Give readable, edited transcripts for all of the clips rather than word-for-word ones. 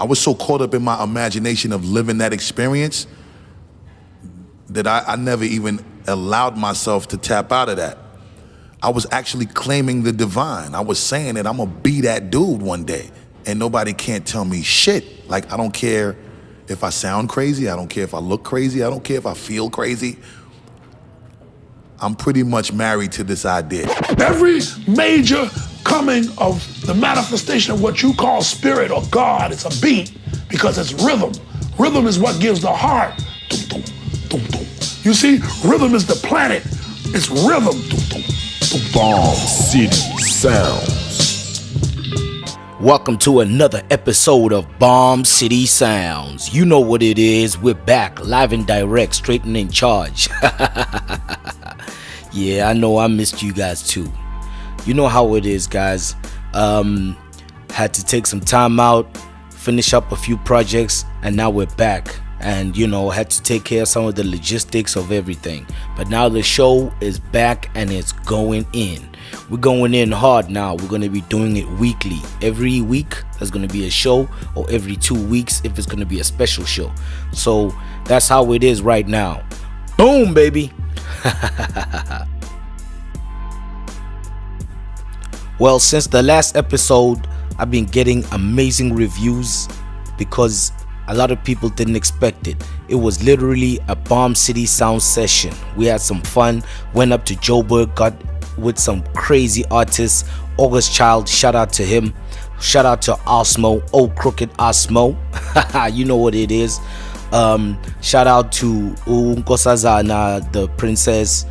I was so caught up in my imagination of living that experience that I never even allowed myself to tap out of that. I was actually claiming the divine. I was saying that I'm gonna be that dude one day, and nobody can't tell me shit. Like, I don't care if I sound crazy, I don't care if I look crazy, I don't care if I feel crazy. I'm pretty much married to this idea. Every major coming of the manifestation of what you call spirit or God, it's a beat because it's rhythm. Rhythm is what gives the heart. Dum, dum, dum, dum. You see, rhythm is the planet. It's rhythm. Dum, dum, dum. BombCitySoundz. Welcome to another episode of BombCitySoundz. You know what it is. We're back, live and direct, straight and in charge. Yeah, I know I missed you guys too. You know how it is, guys. Had to take some time out, finish up a few projects, and now we're back. And had to take care of some of the logistics of everything. But now the show is back and it's going in. We're going in hard now. We're going to be doing it weekly. Every week there's going to be a show, or every 2 weeks if it's going to be a special show. So that's how it is right now. Boom, baby. Well, since the last episode, I've been getting amazing reviews because a lot of people didn't expect it. It was literally a BombCitySoundz session. We had some fun, went up to Joburg, got with some crazy artists. August Child, shout out to him. Shout out to Osmo, Old Crooked Osmo. You know what it is. Shout out to Nkosazana, the princess.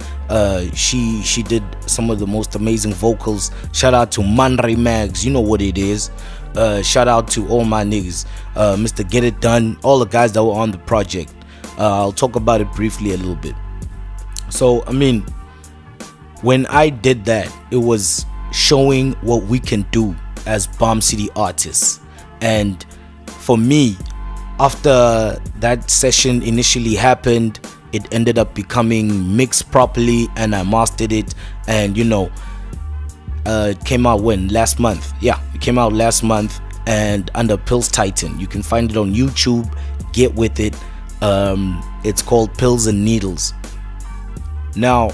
She did some of the most amazing vocals. Shout out to Manri Mags, you know what it is. Shout out to all my niggas, Mr. Get It Done, all the guys that were on the project. I'll talk about it briefly a little bit. So, I mean, when I did that, it was showing what we can do as Bomb City artists. And for me, after that session initially happened, it ended up becoming mixed properly, and I mastered it. And it came out last month. Yeah, it came out last month, and under Pills Titan. You can find it on YouTube. Get with it. It's called Pills and Needles. Now,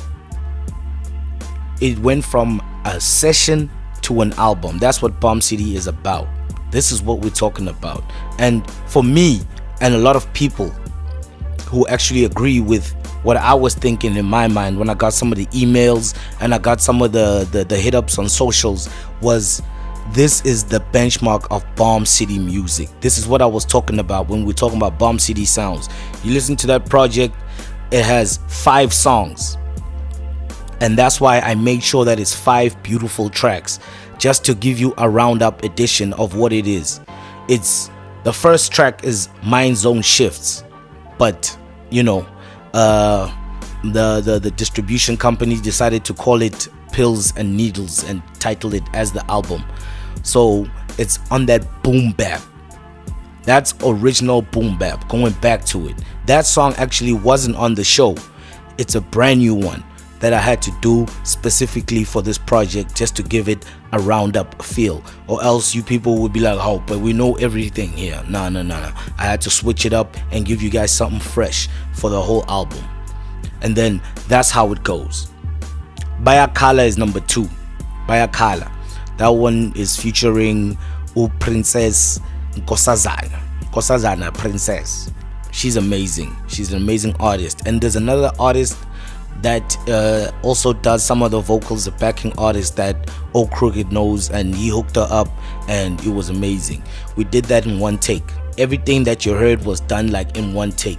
it went from a session to an album. That's what Bomb City is about. This is what we're talking about. And for me, and a lot of people who actually agree with what I was thinking in my mind when I got some of the emails and I got some of the hit-ups on socials, was this is the benchmark of Bomb City music. This is what I was talking about when we're talking about BombCitySoundz. You listen to that project, it has 5 songs. And that's why I made sure that it's 5 beautiful tracks, just to give you a roundup edition of what it is. It's the first track is Mind Zone Shifts, but the distribution company decided to call it Pills and Needles and title it as the album. So it's on that boom bap. That's original boom bap, going back to it. That song actually wasn't on the show. It's a brand new one that I had to do specifically for this project, just to give it a roundup feel, or else you people would be like, oh, but we know everything here. No. I had to switch it up and give you guys something fresh for the whole album. And then that's how it goes. Bayakala is number 2. Bayakala. That one is featuring Princess Nkosazana Princess. She's amazing. She's an amazing artist. And there's another artist that also does some of the vocals, a backing artist that Old Crooked knows, and he hooked her up, and it was amazing. We did that in one take. Everything that you heard was done like in one take.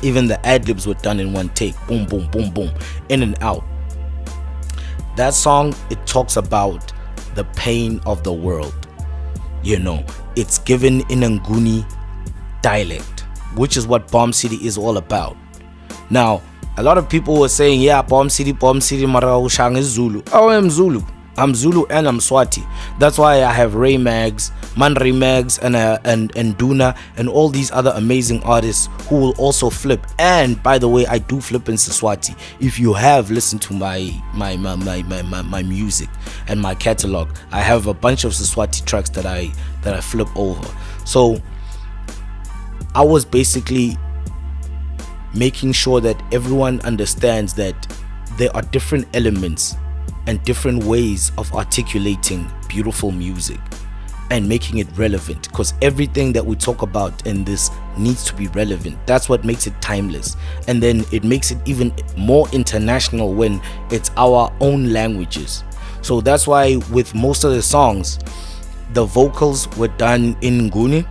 Even the ad-libs were done in one take. Boom, boom, boom, boom, in and out. That song, it talks about the pain of the world. It's given in Nguni dialect, which is what Bomb City is all about. Now, a lot of people were saying, yeah, Bomb City, Mara Ushang is Zulu. Oh, I'm Zulu. I'm Zulu and I'm Swati. That's why I have Ray Mags, Manri Mags, and Duna, and all these other amazing artists who will also flip. And by the way, I do flip in Siswati. If you have listened to my music and my catalog, I have a bunch of Siswati tracks that I flip over. So I was basically making sure that everyone understands that there are different elements and different ways of articulating beautiful music and making it relevant, because everything that we talk about in this needs to be relevant. That's what makes it timeless, and then it makes it even more international when it's our own languages. So that's why with most of the songs, the vocals were done in Nguni,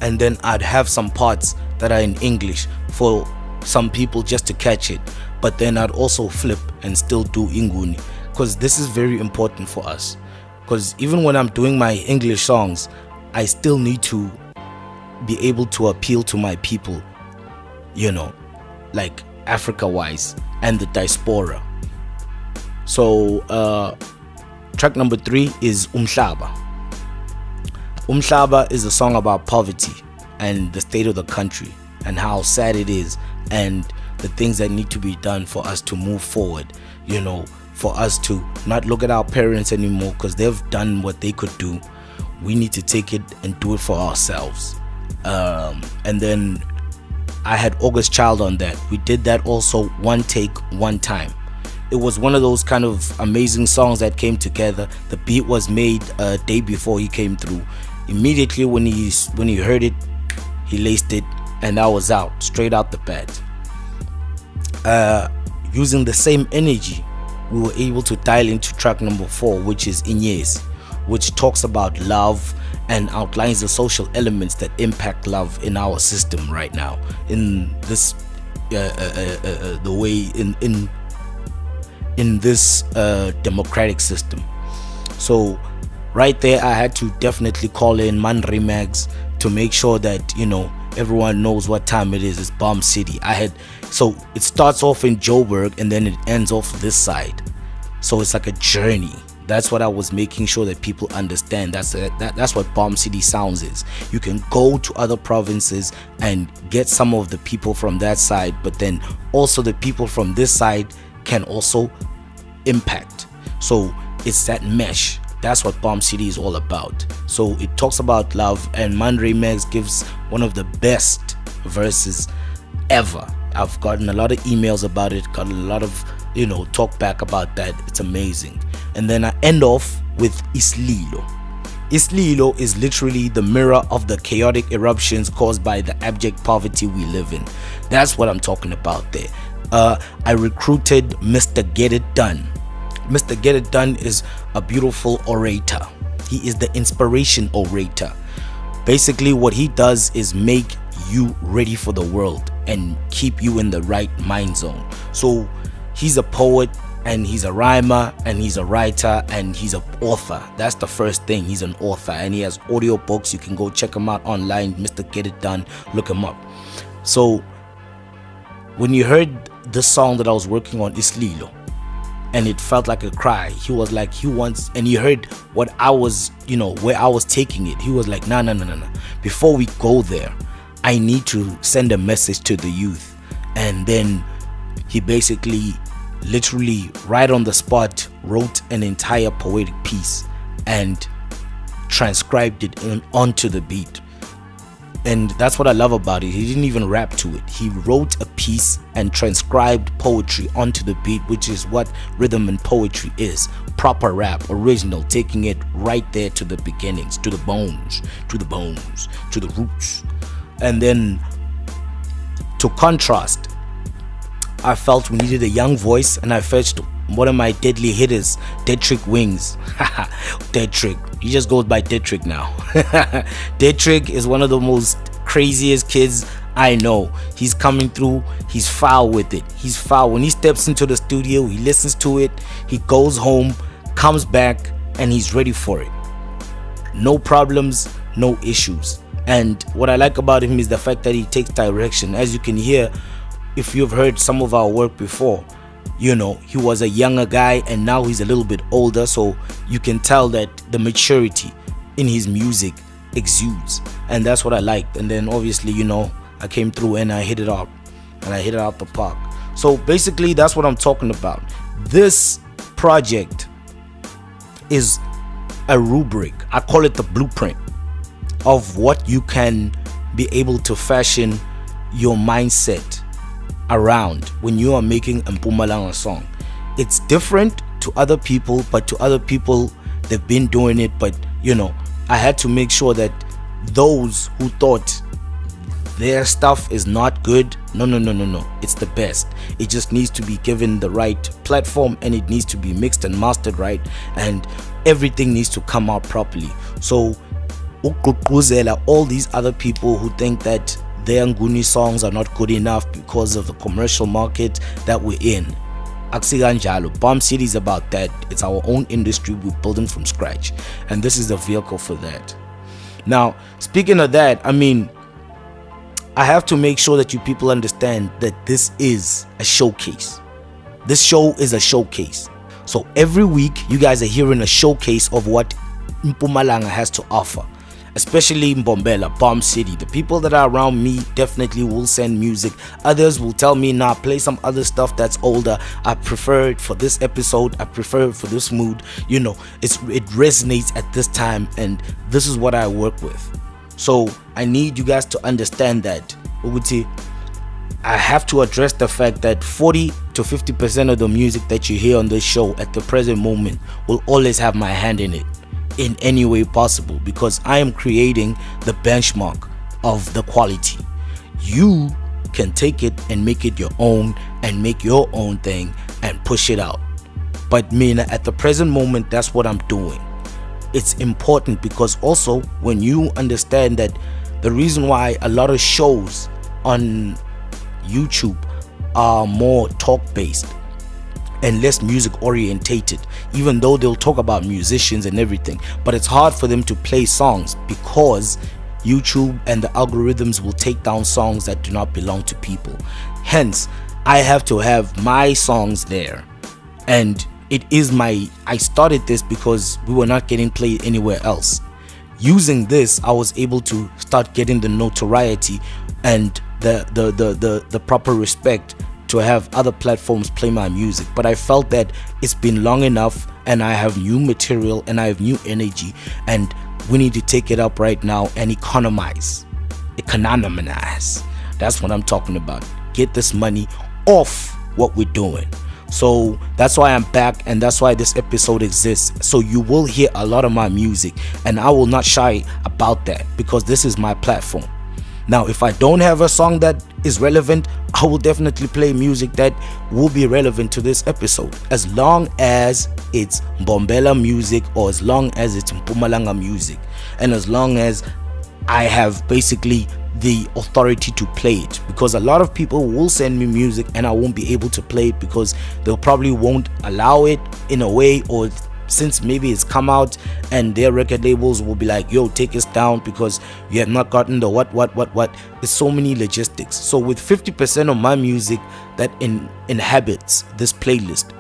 and then I'd have some parts that are in English for some people just to catch it, but then I'd also flip and still do Nguni, because this is very important for us. Because even when I'm doing my English songs, I still need to be able to appeal to my people, you know, like Africa-wise and the diaspora. So track number 3 is Umhlaba. Umhlaba is a song about poverty and the state of the country and how sad it is and the things that need to be done for us to move forward, you know, for us to not look at our parents anymore because they've done what they could do. We need to take it and do it for ourselves. And then I had August Child on that. We did that also one take, one time. It was one of those kind of amazing songs that came together. The beat was made a day before he came through. Immediately when he heard it, he laced it, and that was out, straight out the bat. Using the same energy, we were able to dial into track number 4, which is Inyezi, which talks about love and outlines the social elements that impact love in our system right now, in this the way in this democratic system. So right there I had to definitely call in Man Remags to make sure that, you know, everyone knows what time it is. It's Bomb City. So it starts off in Joburg and then it ends off this side. So it's like a journey. That's what I was making sure that people understand. That's what BombCitySoundz is. You can go to other provinces and get some of the people from that side, but then also the people from this side can also impact. So it's that mesh. That's what Bomb City is all about. So it talks about love, and Man Remags gives one of the best verses ever. I've gotten a lot of emails about it, got a lot of, you know, talk back about that. It's amazing. And then I end off with Islilo. Islilo is literally the mirror of the chaotic eruptions caused by the abject poverty we live in. That's what I'm talking about there. I recruited Mr. Get It Done. Mr. Get It Done is a beautiful orator. He is the inspiration orator. Basically what he does is make you ready for the world and keep you in the right mind zone. So he's a poet and he's a rhymer and he's a writer and he's an author. That's the first thing. He's an author and he has audio books. You can go check him out online. Mr. Get It Done, look him up. So when you heard the song that I was working on, Islilo, and it felt like a cry, he was like, he wants, and he heard what I was, you know, where I was taking it. He was like, no. Before we go there, I need to send a message to the youth. And then he basically, literally right on the spot, wrote an entire poetic piece and transcribed it onto the beat. And that's what I love about it. He didn't even rap to it. He wrote a piece and transcribed poetry onto the beat, which is what rhythm and poetry is. Proper rap, original, taking it right there to the beginnings, to the bones, to the roots. And then to contrast, I felt we needed a young voice, and I fetched one of my deadly hitters, Dead Trick Wings. Dead Trick. He just goes by Dead Trick now. Dead Trick is one of the most craziest kids I know. He's coming through. He's foul with it. He's foul. When he steps into the studio, he listens to it. He goes home, comes back, and he's ready for it. No problems, no issues. And what I like about him is the fact that he takes direction. As you can hear, if you've heard some of our work before, you know, he was a younger guy and now he's a little bit older, so you can tell that the maturity in his music exudes, and that's what I liked. And then obviously, you know, I came through and I hit it up, and I hit it out the park. So basically that's what I'm talking about. This project is a rubric. I call it the blueprint. of what you can be able to fashion your mindset around when you are making a Mpumalanga song. It's different to other people, but to other people, they've been doing it. But I had to make sure that those who thought their stuff is not good, no, it's the best. It just needs to be given the right platform, and it needs to be mixed and mastered right, and everything needs to come out properly. So all these other people who think that their Nguni songs are not good enough because of the commercial market that we're in, Aksiganjalo, Bomb City is about that. It's our own industry we're building from scratch, and this is the vehicle for that. Now, speaking of that, I have to make sure that you people understand that this is a showcase. This show is a showcase. So every week, you guys are hearing a showcase of what Mpumalanga has to offer, especially Mbombela, Bomb City. The people that are around me definitely will send music. Others will tell me, nah, play some other stuff that's older. I prefer it for this episode. I prefer it for this mood. It resonates at this time, and this is what I work with. So I need you guys to understand that I have to address the fact that 40 to 50% of the music that you hear on this show at the present moment will always have my hand in it in any way possible, because I am creating the benchmark of the quality. You can take it and make it your own and make your own thing and push it out. But at the present moment, that's what I'm doing. It's important because also when you understand that the reason why a lot of shows on YouTube are more talk based and less music orientated, even though they'll talk about musicians and everything, but it's hard for them to play songs because YouTube and the algorithms will take down songs that do not belong to people. Hence, I have to have my songs there, and I started this because we were not getting played anywhere else. Using this, I was able to start getting the notoriety and the proper respect to have other platforms play my music. But I felt that it's been long enough, and I have new material and I have new energy, and we need to take it up right now and economize. That's what I'm talking about. Get this money off what we're doing. So that's why I'm back, and that's why this episode exists. So you will hear a lot of my music, and I will not shy about that because this is my platform. Now, if I don't have a song that is relevant, I will definitely play music that will be relevant to this episode, as long as it's Mbombela music or as long as it's Mpumalanga music, and as long as I have basically the authority to play it, because a lot of people will send me music and I won't be able to play it because they probably won't allow it in a way, or since maybe it's come out and their record labels will be like, yo, take us down because you have not gotten the what. It's so many logistics. So with 50% of my music that inhabits this playlist,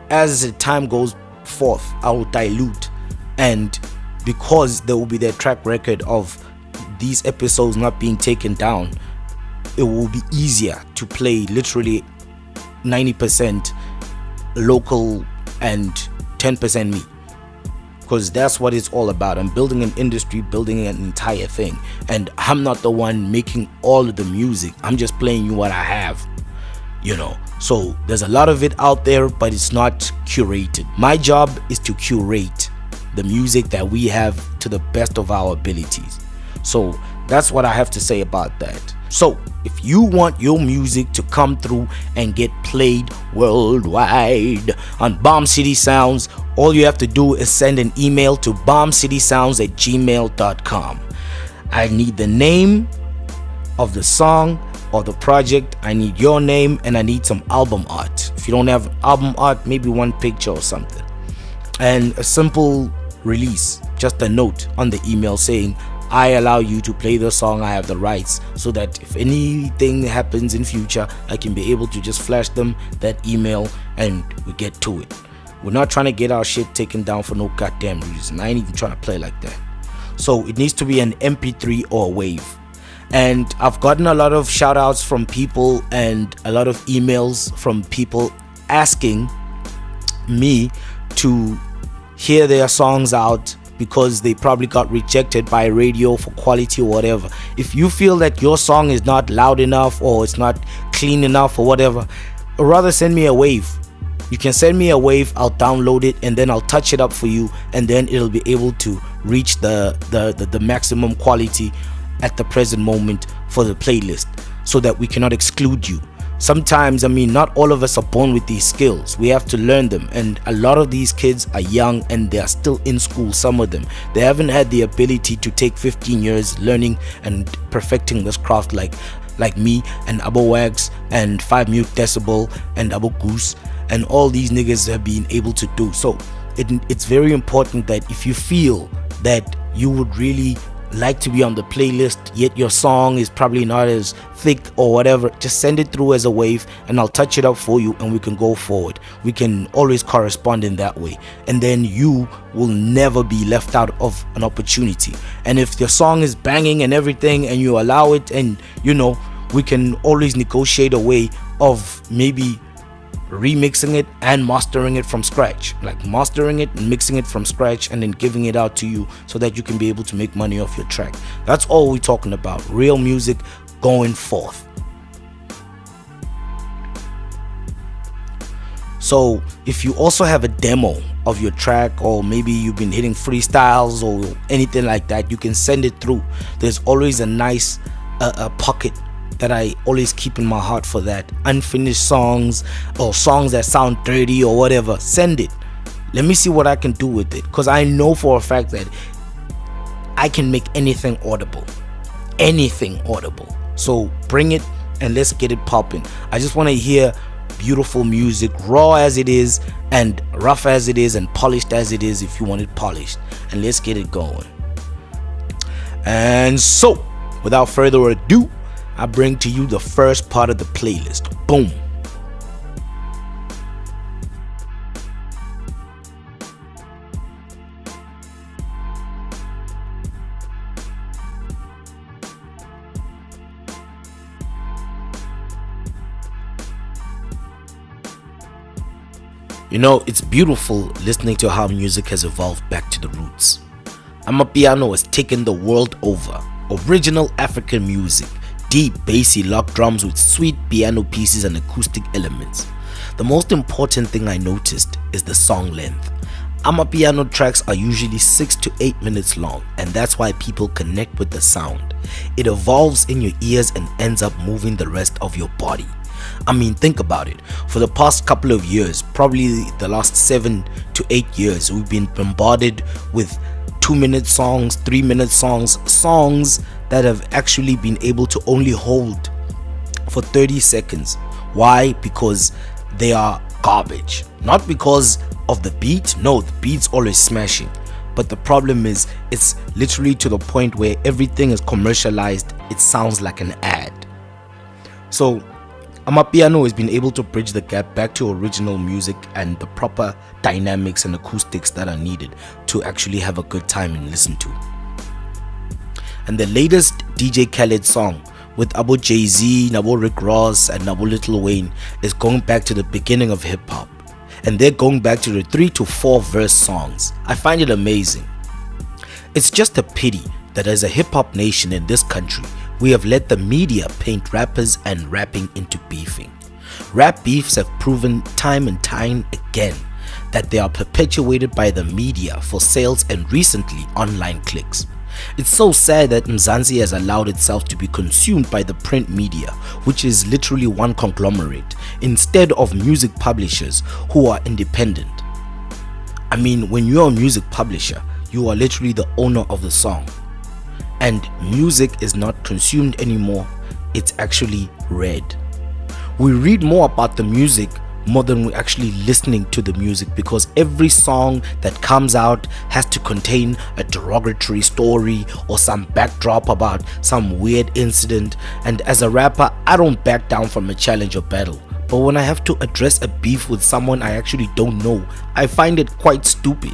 as the time goes forth, I will dilute, and because there will be their track record of these episodes not being taken down, it will be easier to play literally 90% local and 10% me, because that's what it's all about. I'm building an industry, building an entire thing, and I'm not the one making all of the music. I'm just playing you what I have, so there's a lot of it out there, but it's not curated. My job is to curate the music that we have to the best of our abilities. So that's what I have to say about that. So if you want your music to come through and get played worldwide on BombCitySoundz, all you have to do is send an email to bombcitysoundz@gmail.com. I need the name of the song or the project. I need your name, and I need some album art. If you don't have album art, maybe one picture or something, and a simple release, just a note on the email saying, I allow you to play the song, I have the rights, so that if anything happens in future, I can be able to just flash them that email and we get to it. We're not trying to get our shit taken down for no goddamn reason. I ain't even trying to play like that. So it needs to be an MP3 or a wave. And I've gotten a lot of shout outs from people and a lot of emails from people asking me to hear their songs out because they probably got rejected by radio for quality or whatever. If you feel that your song is not loud enough or it's not clean enough or whatever, or rather send me a wave. You can send me a wave, I'll download it and then I'll touch it up for you, and then it'll be able to reach the maximum quality at the present moment for the playlist, so that we cannot exclude you. Sometimes, not all of us are born with these skills. We have to learn them, and a lot of these kids are young and they are still in school. Some of them, they haven't had the ability to take 15 years learning and perfecting this craft like me and Abo Wags and 5 Mute Decibel and Abo Goose and all these niggas have been able to do. So it's very important that if you feel that you would really like to be on the playlist, yet your song is probably not as thick or whatever, just send it through as a wave and I'll touch it up for you and we can go forward. We can always correspond in that way, and then you will never be left out of an opportunity. And if your song is banging and everything and you allow it, and we can always negotiate a way of maybe remixing it and mastering it from scratch, like mastering it and mixing it from scratch and then giving it out to you so that you can be able to make money off your track. That's all we're talking about, real music going forth. So if you also have a demo of your track, or maybe you've been hitting freestyles or anything like that, you can send it through. There's always a nice pocket that I always keep in my heart for that. Unfinished songs or songs that sound dirty or whatever, send it. Let me see what I can do with it, because I know for a fact that I can make anything audible. So bring it and let's get it popping. I just want to hear beautiful music, raw as it is and rough as it is and polished as it is, if you want it polished, and let's get it going. And so without further ado, I bring to you the first part of the playlist. Boom. It's beautiful listening to how music has evolved back to the roots. Amapiano has taken the world over. Original African music, deep bassy lock drums with sweet piano pieces and acoustic elements. The most important thing I noticed is the song length. Amapiano tracks are usually 6 to 8 minutes long, and that's why people connect with the sound. It evolves in your ears and ends up moving the rest of your body. Think about it. For the past couple of years, probably the last 7 to 8 years, we've been bombarded with 2-minute songs, 3-minute songs that have actually been able to only hold for 30 seconds. Why? Because they are garbage. Not because of the beat. No, the beat's always smashing. But the problem is, it's literally to the point where everything is commercialized. It sounds like an ad. So Amapiano has been able to bridge the gap back to original music and the proper dynamics and acoustics that are needed to actually have a good time and listen to. And the latest DJ Khaled song with Abo Jay-Z, Nabo Rick Ross and Nabo Lil Wayne is going back to the beginning of hip hop. And they're going back to the 3 to 4 verse songs. I find it amazing. It's just a pity that as a hip hop nation in this country, we have let the media paint rappers and rapping into beefing. Rap beefs have proven time and time again that they are perpetuated by the media for sales and recently online clicks. It's so sad that Mzansi has allowed itself to be consumed by the print media, which is literally one conglomerate, instead of music publishers who are independent. When you're a music publisher, you are literally the owner of the song. And music is not consumed anymore, it's actually read. We read more about the music more than we're actually listening to the music, because every song that comes out has to contain a derogatory story or some backdrop about some weird incident. And as a rapper, I don't back down from a challenge or battle. But when I have to address a beef with someone I actually don't know, I find it quite stupid.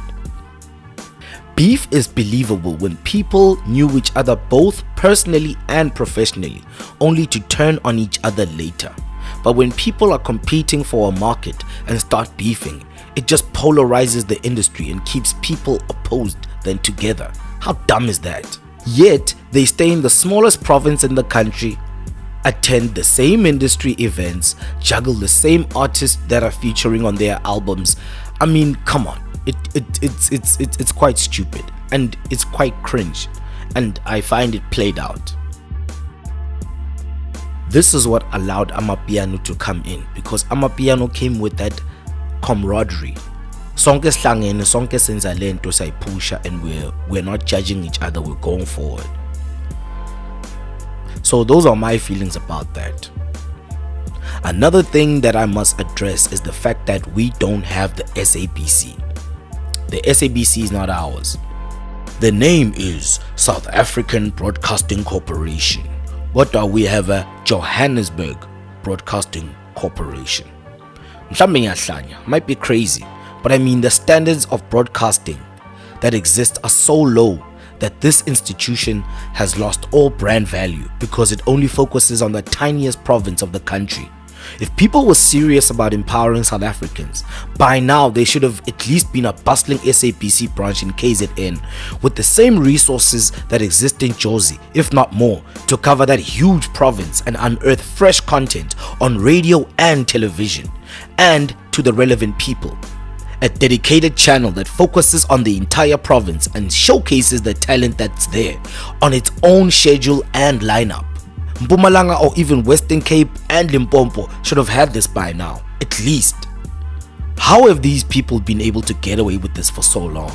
Beef is believable when people knew each other both personally and professionally, only to turn on each other later. But when people are competing for a market and start beefing, It just polarizes the industry and keeps people opposed than together. How dumb is that? Yet, they stay in the smallest province in the country, attend the same industry events, juggle the same artists that are featuring on their albums. I mean, come on. It's quite stupid and it's quite cringe, and I find it played out. This is what allowed Amapiano to come in, because Amapiano came with that camaraderie. Sonke sihlangene, sonke senza lento sayipusha, and we're not judging each other, we're going forward. So those are my feelings about that. Another thing that I must address is the fact that we don't have the SABC. The SABC is not ours. The name is South African Broadcasting Corporation. What do we have? A Johannesburg Broadcasting Corporation. Might be crazy, but I mean, the standards of broadcasting that exist are so low that this institution has lost all brand value because it only focuses on the tiniest province of the country. If people were serious about empowering South Africans, by now there should have at least been a bustling SABC branch in KZN with the same resources that exist in Jozi, if not more, to cover that huge province and unearth fresh content on radio and television, and to the relevant people. A dedicated channel that focuses on the entire province and showcases the talent that's there on its own schedule and lineup. Mpumalanga or even Western Cape and Limpopo should have had this by now, at least. How have these people been able to get away with this for so long?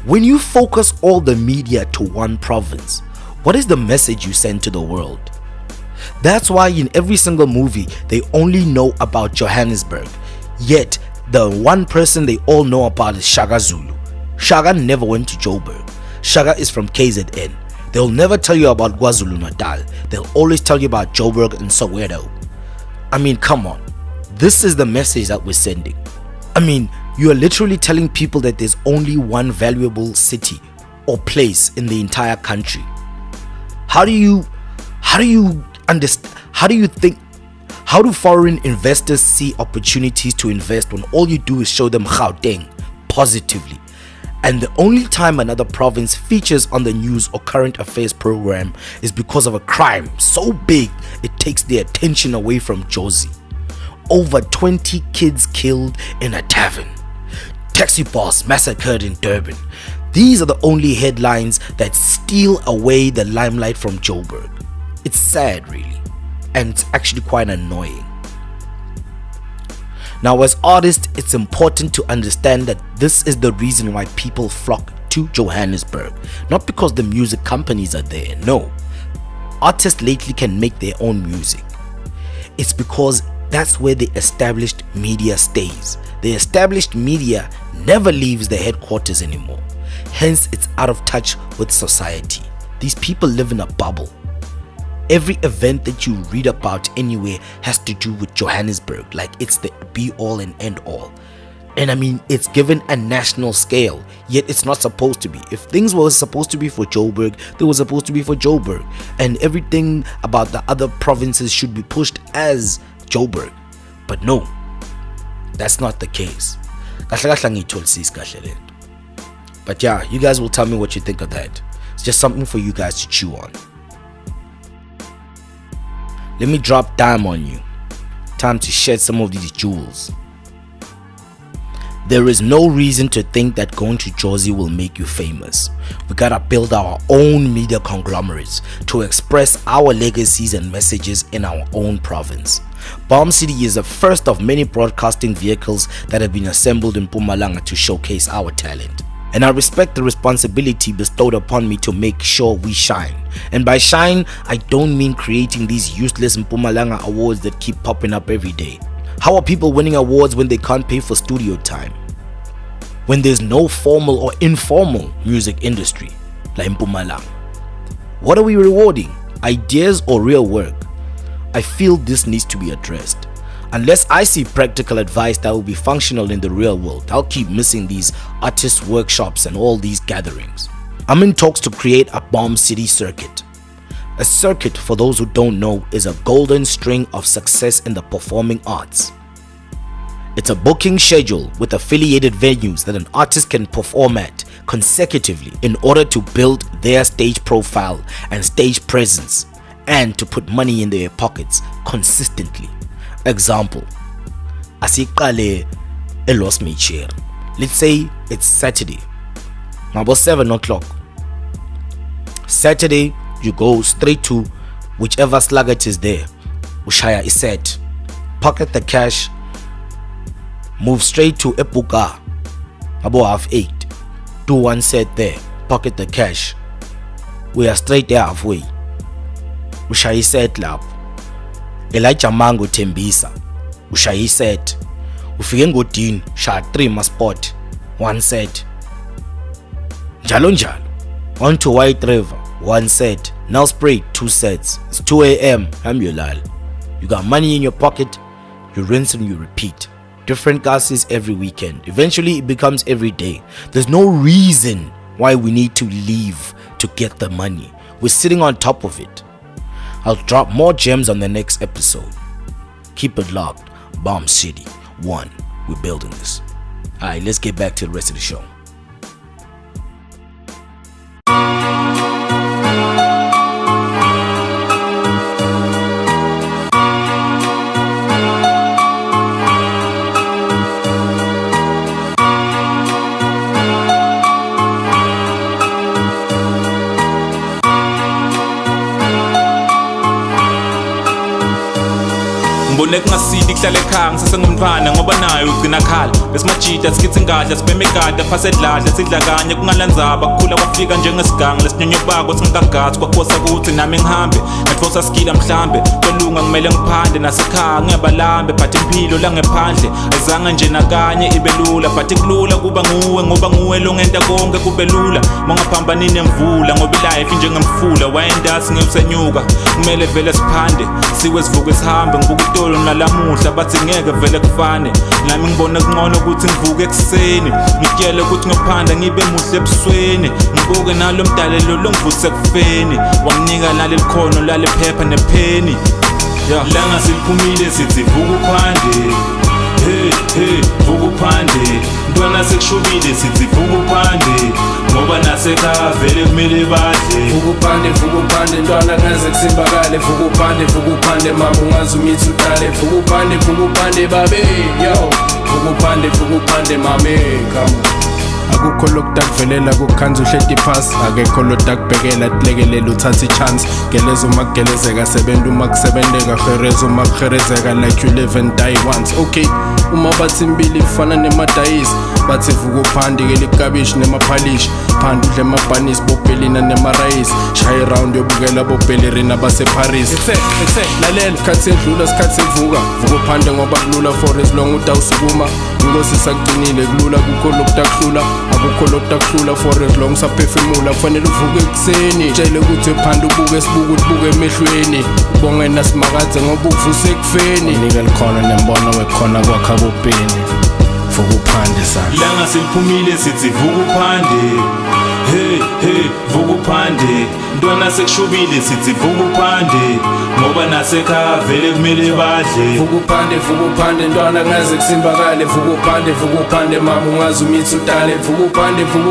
When you focus all the media to one province, what is the message you send to the world? That's why in every single movie they only know about Johannesburg, yet the one person they all know about is Shaka Zulu. Shaka never went to Joburg. Shaka is from KZN. They'll never tell you about KwaZulu-Natal. They'll always tell you about Joburg and Soweto. I mean, come on. This is the message that we're sending. I mean, you are literally telling people that there's only one valuable city or place in the entire country. How do you understand? How do foreign investors see opportunities to invest when all you do is show them Gauteng positively? And the only time another province features on the news or current affairs program is because of a crime so big it takes the attention away from Jozi. Over 20 kids killed in a tavern. Taxi boss massacred in Durban. These are the only headlines that steal away the limelight from Joburg. It's sad, really, and it's actually quite annoying. Now, as artists, it's important to understand that this is the reason why people flock to Johannesburg. Not because the music companies are there, no. Artists lately can make their own music. It's because that's where the established media stays. The established media never leaves the headquarters anymore. Hence, it's out of touch with society. These people live in a bubble. Every event that you read about anywhere has to do with Johannesburg, like it's the be all and end all. And I mean, it's given a national scale, yet it's not supposed to be. If things were supposed to be for Joburg, they were supposed to be for Joburg, and everything about the other provinces should be pushed as Joburg. But no, that's not the case. But yeah, you guys will tell me what you think of that. It's just something for you guys to chew on. Let me drop dime on you. Time to shed some of these jewels. There is no reason to think that going to Jozi will make you famous. We gotta build our own media conglomerates to express our legacies and messages in our own province. Bomb City is the first of many broadcasting vehicles that have been assembled in Mpumalanga to showcase our talent. And I respect the responsibility bestowed upon me to make sure we shine. And by shine, I don't mean creating these useless Mpumalanga awards that keep popping up every day. How are people winning awards when they can't pay for studio time? When there's no formal or informal music industry like Mpumalanga? What are we rewarding? Ideas or real work? I feel this needs to be addressed. Unless I see practical advice that will be functional in the real world, I'll keep missing these artist workshops and all these gatherings. I'm in talks to create a Bomb City circuit. A circuit, for those who don't know, is a golden string of success in the performing arts. It's a booking schedule with affiliated venues that an artist can perform at consecutively in order to build their stage profile and stage presence and to put money in their pockets consistently. Example, asiqale eLos Mechir. Let's say it's Saturday, about 7 o'clock. Saturday, you go straight to whichever slugget is there. Ushaya is set. Pocket the cash. Move straight to Epuka. About 8:30. Do one set there. Pocket the cash. We are straight there halfway. Ushaya is set lap. Elijah Mango Tembisa. Ushaya is set. Ufike ngodini. Shaya 3 ma spot. 1 set. Njalo njalo. On to White River, 1 set. Now Spray, 2 sets. It's 2 a.m. Hamulal. You got money in your pocket, you rinse and you repeat. Different classes every weekend. Eventually it becomes every day. There's no reason why we need to leave to get the money. We're sitting on top of it. I'll drop more gems on the next episode. Keep it locked. Bomb City 1. We're building this. Alright, let's get back to the rest of the show. Ngiboneka ngasidi kuhlala ekhaya ngisasengumntwana ngoba nayo ugcina khala besimajida sikithi ngadla sibheme igada phase edladla sidla kanye kungalandzaba kukhula kwafika njengesigangu lesinyonyobako singakagazi kwakhosa ukuthi nami ngihambe ngatfosa skila mhlambe kolunga kumele ngiphande nasekhaya ngiyabalambe but impilo la ngephandle azange nje nakanye ibe lula but kulula kuba nguwe ngoba nguwe longenta konke kube lula mongaphambanini nemvula ngoba life njengemfula wayendasi ngiyosenyuka kumele vele siphande siwe sivuke sihambe ngibuka nalamuhla bathi ngeke vele kufane nami ngibona kungcono ukuthi ngivuke ekseni ngitshele ukuthi ngiphanda ngibe muhle ebusweni ngibuke nalo mdalelo longivuse kufeni wanginika lale likhono lale phepha nepheni langa siliphumile sithi vuka uphande hey vuka uphande ntwana sekushubile sithi vuka uphande ngoba nasekhaya vele kumele badle vuka uphande ntwana ngaze kusimbakale vuka uphande mama ungaze umithi udale vuka uphande babe yo vuka uphande mame come akukho lokudakuvelela kukhanza uhleti phasi akekho lodakubhekela tilekelela uthatha ichance geleza uma kugelezeka sebenza uma kusebendeka khereza uma kukherezeka like you live and die once okay uma bathi imbili ifana nemadayisi bathi vuka uphande ke likabishi nemaphalishi phanda udle amabhanisi bobhelina nemarayisi shaya round yobukela bobhelerina base Paris lalela sikhathi sedlula sikhathi sevuka uphande ngoba kulula for as long utawusukuma inkosi sakucinile kulula kukho lokudakuhlula akukho lokudakuhlula for as long saphefumula kufanele uvuke ekseni tshele ukuthi uphande ubuke sibuke ubuke emehlweni ubonge nasimakadze ngoba ukuvuse ekufeni unika likhono nembono wekhona kwakha bobheni vuka uphande sana langa siliphumile sithi vuka uphande hey vuka uphande ntwana sekushubile sithi vuka uphande ngoba nasekhaya vele kumele badle vuka uphande ntwana ngaze kusimbakale vuka uphande mama ungaze umithi udale vuka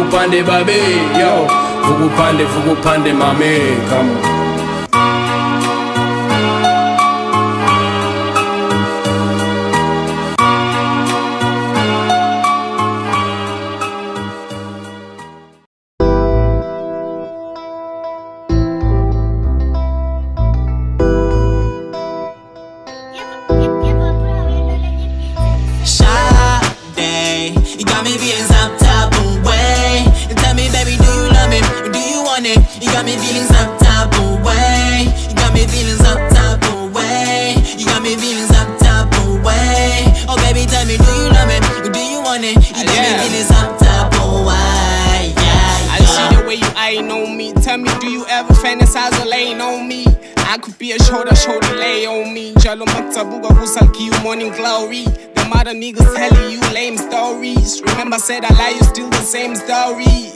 uphande babe yo vuka uphande mame come on. I could be a shoulder lay on me. Jalo maktabuga kusalki you morning glory. The mother niggas telling you lame stories. Remember I said I lie, you still the same story.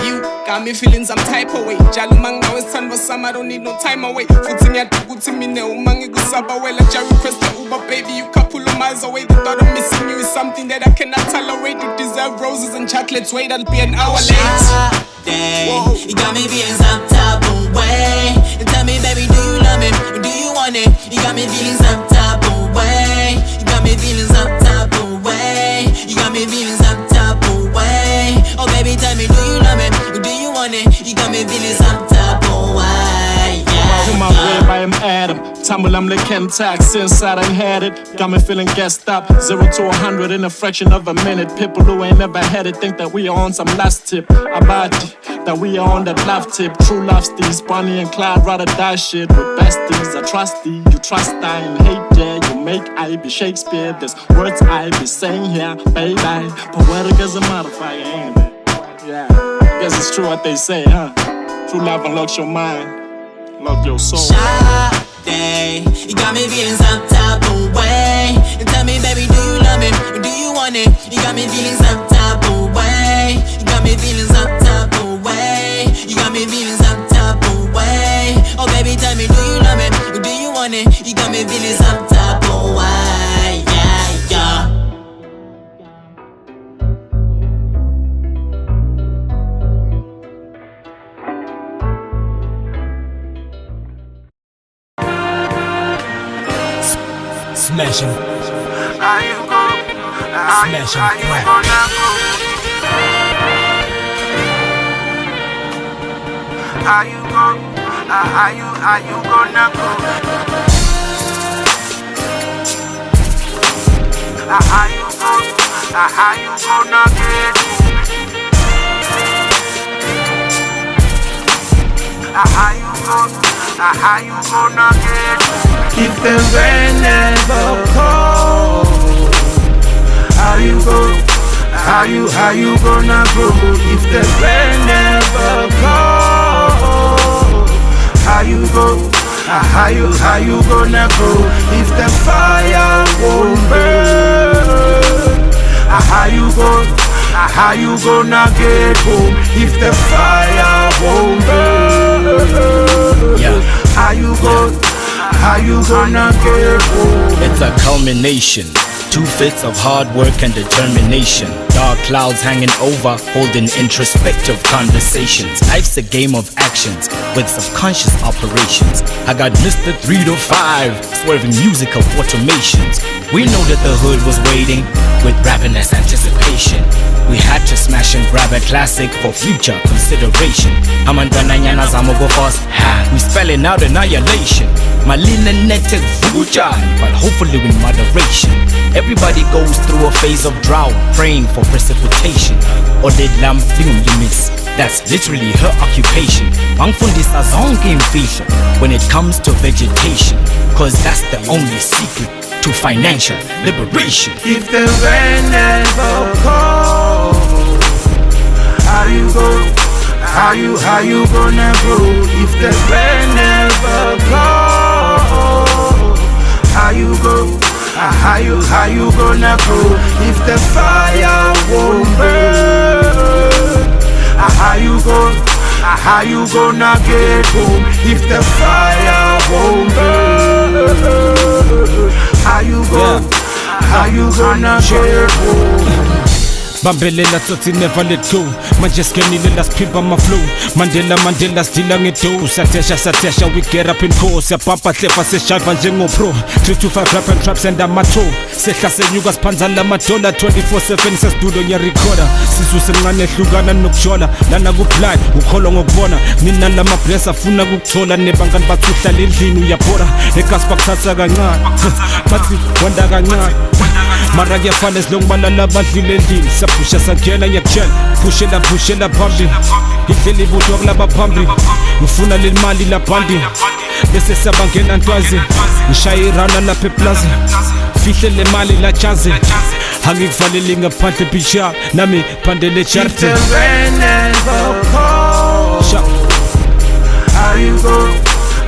You Got me feeling some type of way. Jalumang now it's time for some, I don't need no time away. Footing ya to me now, umangi gusaba well. I request the Uber, baby, you couple of miles away. The thought of missing you is something that I cannot tolerate. You deserve roses and chocolates, wait, I'll be an hour late. Whoa. You got me feeling some type of way. You tell me, baby, do you love me? Or do you want it? You got me feeling some type of way. You got me feeling some type of way. You got me feeling some type of way. Oh, baby, tell me, do you love me? Or do you want it? You got me feeling some type of way. On my way by him Adam. Tumble I'm like Ken Tax inside I had it. Got me feeling gassed up. 0 to 100 in a fraction of a minute. People who ain't never had it think that we are on some last tip. About that we are on that love tip. True love steez, Bonnie and Clyde rather die shit with besties. I trust thee, you trust I and hate yeah. You make I be Shakespeare. There's words I be saying here, baby. Poetic as a motherfucker, ain't it? Yeah, guess it's true what they say, huh? True love unlocks your mind. Love your soul. Sade, you got me feeling some type of way. You tell me, baby, do you love me? Or do you want it? You got me feeling some type of way. You got me feeling some type of way. You got me feeling some type of way. Oh, baby, tell me, do you love me? Or do you want it? You got me feeling some type of way. Yeah, yeah. Smash him. How you go? Smash him. How you gonna go? How you go? How you gonna go? How you go? How you gonna get? How you go? How you gonna get? If the rain never comes, how you go? How you gonna go? If the rain never comes, how you go? How you gonna go? If the fire won't burn, how you go? How you gonna get home? If the fire won't burn, Yeah. how you go? How you gonna get home? It's a culmination. 2 fits of hard work and determination. Dark clouds hanging over, holding introspective conversations. Life's a game of actions with subconscious operations. I got Mr. 3 to 5, swerving musical automations. We know that the hood was waiting with ravenous anticipation. We had to smash and grab a classic for future consideration. Amandana zamo go fast. We spelling out annihilation. Malina netek fujan, but hopefully with moderation. Everybody goes through a phase of drought, praying for precipitation. Or did lamb limits? That's literally her occupation. Mangfundisa zonke imfihlo when it comes to vegetation, cause that's the only secret to financial liberation. If the rain never comes, how you go? How you gonna go? If the rain never comes, how you go? How you gonna go? If the fire won't burn, how you go? How you gonna get home? If the fire won't burn, how you go? How you gonna get home? Bambelela tsothi never let go. Manje skenile lasiphimba ama-flow. Mandela sidila ngedo. Satesha we get up in course. Siyabhampa hlefa seshiva njengopro. 325 rap and traps and amato. Sehla senyuka siphanza lamadola 24/7 sesidulo ngiyarekhoda. Sisu semncane hlukana nokujola. Lana kublind ukholwa ngokubona. Mina lama-bless afuna ukuthola. Nebangani bathi uhlala endlini uyabhora. Egas bakuthatha kancane. Bathi wanda kancane. Mara kuyafana esilongu balala badlile endlini. Sapusha sangena ngiyakutshela. Pushela phambili. Ihleli ibutho kulaba phambili. Ngifuna leli mali labhandi. Bese sabangena ntwazi. Ngishaya irana lapha eplaza. Fihle le mali la jazi. Angikuvaleli ngaphandle bisha. Nami phandele charity. If the rain never comes, how you go?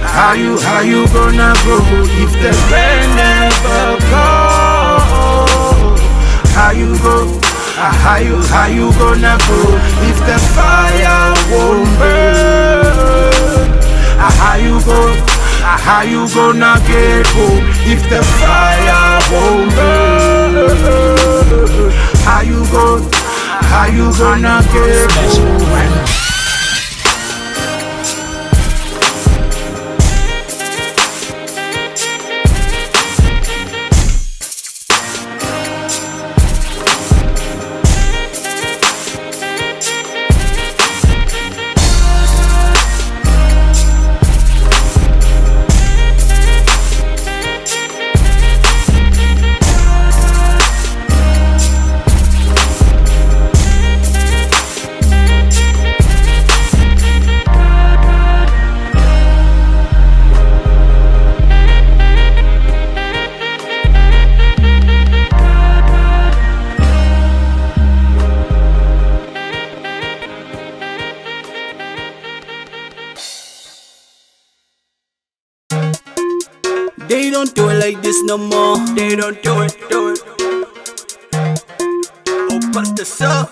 How you gonna go? If the rain never comes, how you go? How you gonna go if the fire won't burn? How you gonna get home if the fire won't burn? How you gonna get home? They don't do it like this no more. They don't do it. Oh, bust the sub.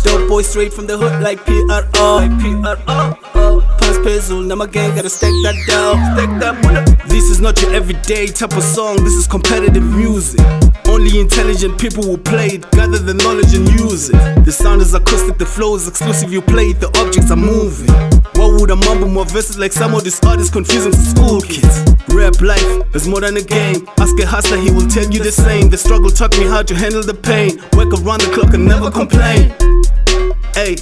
Dope boy straight from the hood like PRO. Pants pencil, now my gang gotta stack that down. This is not your everyday type of song. This is competitive music. Only intelligent people will play it. Gather the knowledge and use it. The sound is acoustic, the flow is exclusive. You play it, the objects are moving. Why would I mumble more verses like some of these artists confusing for school kids? Rap life is more than a game. Ask a hustler, he will tell you the same. The struggle taught me how to handle the pain. Work around the clock and never complain. Hey,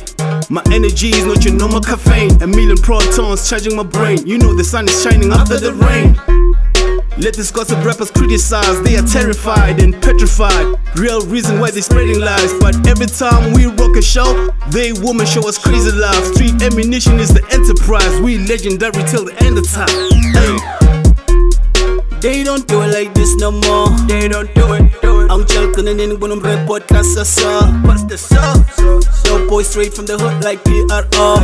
my energy is not your normal caffeine. 1,000,000 protons charging my brain. You know the sun is shining after the rain. Let these gossip rappers criticize. They are terrified and petrified. Real reason why they spreading lies. But every time we rock a show, they women show us crazy love. Street ammunition is the enterprise. We legendary till the end of time. Hey. They don't do it like this no more. They don't do it. I'm joking and then when I'm report class what's the song? Dope boy straight from the hood like PRO.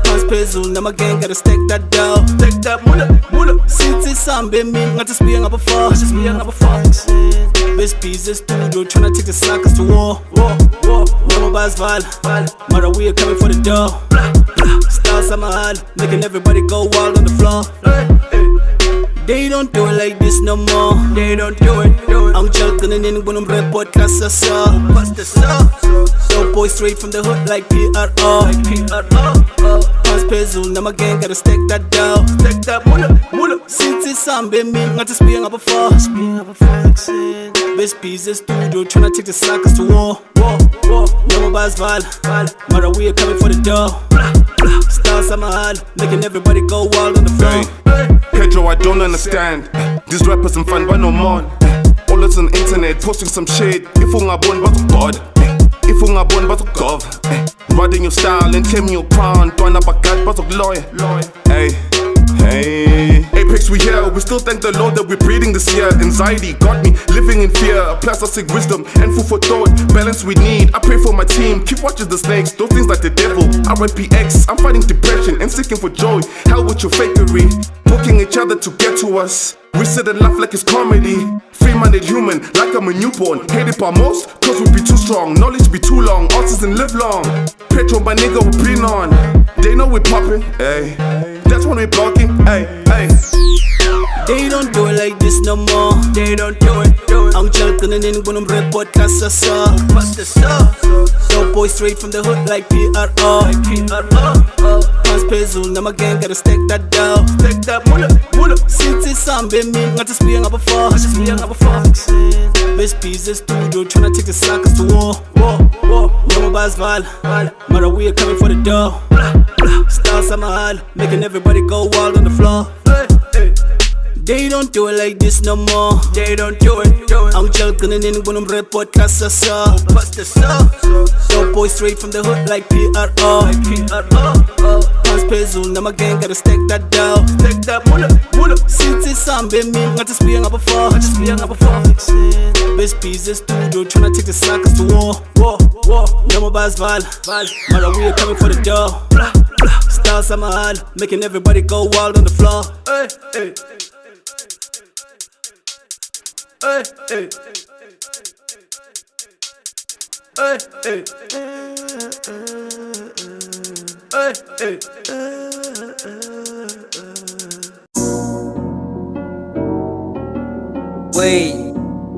Pants pencil, now my gang gotta stack that down. Stack that mula. Since it's sambe me, ngathi sibiyanga before. Best pieces studio, tryna take the suckers to war. Noma bazvala, mara we are coming for the door. Stars on my hand, making everybody go wild on the floor. They don't do it like this no more. They don't do it. I'm joking and then when I'm report class what's the song? Dope boy straight from the hood like PRO. Pants pencil, now my gang gotta stack that down. Stack that mula. Since it's sambe me, ngathi sibiyanga before. Best pieces studio, tryna take the suckers to war. Noma bazvala, mara we are coming for the door. Stars on my hand, making everybody go wild on the floor. Pedro, I don't understand. These rappers and fun, but no more. All it's on the internet, posting some shit. If ungabon, but God. If ungabon, but gov. Riding your style and claiming your crown. Trying up a god, but lawyer. Hey. Apex, we here. We still thank the Lord that we're breathing this year. Anxiety got me living in fear. Plus I seek wisdom and food for thought. Balance we need. I pray for my team. Keep watching the snakes. Those things like the devil. RIPX. I'm fighting depression and seeking for joy. Hell with your fakery. Booking each other to get to us. We sit and laugh like it's comedy. Free-minded human, like I'm a newborn. Hated by most, cause we be too strong. Knowledge be too long, autism live long. Petro, my nigga, we been on. They know we poppin', ayy. That's when we blocking, ayy. They don't do it like this no more. They don't do it. I'm joking and then when I'm report class what's the song? Dope boy straight from the hood like PRO. Pants pencil, now my gang gotta stack that down. Stack that mula. Since it's sambe me, ngathi sibiyanga before. Best pieces studio, tryna take the suckers to war. Noma bazvala, mara we are coming for the door. Stars on my hand, making everybody go wild on the floor. They don't do it like this no more. They don't do it. I'm joking and then when I'm report class what's the song? Dope boy straight from the hood like PRO. Pants pencil, now my gang gotta stack that down. Stack that mula. Since it's sambe me, ngathi sibiyanga before. Best pieces studio, tryna take the suckers to war. Noma bazvala, mara we are coming for the door. Stars on my hand, making everybody go wild on the floor. Wait,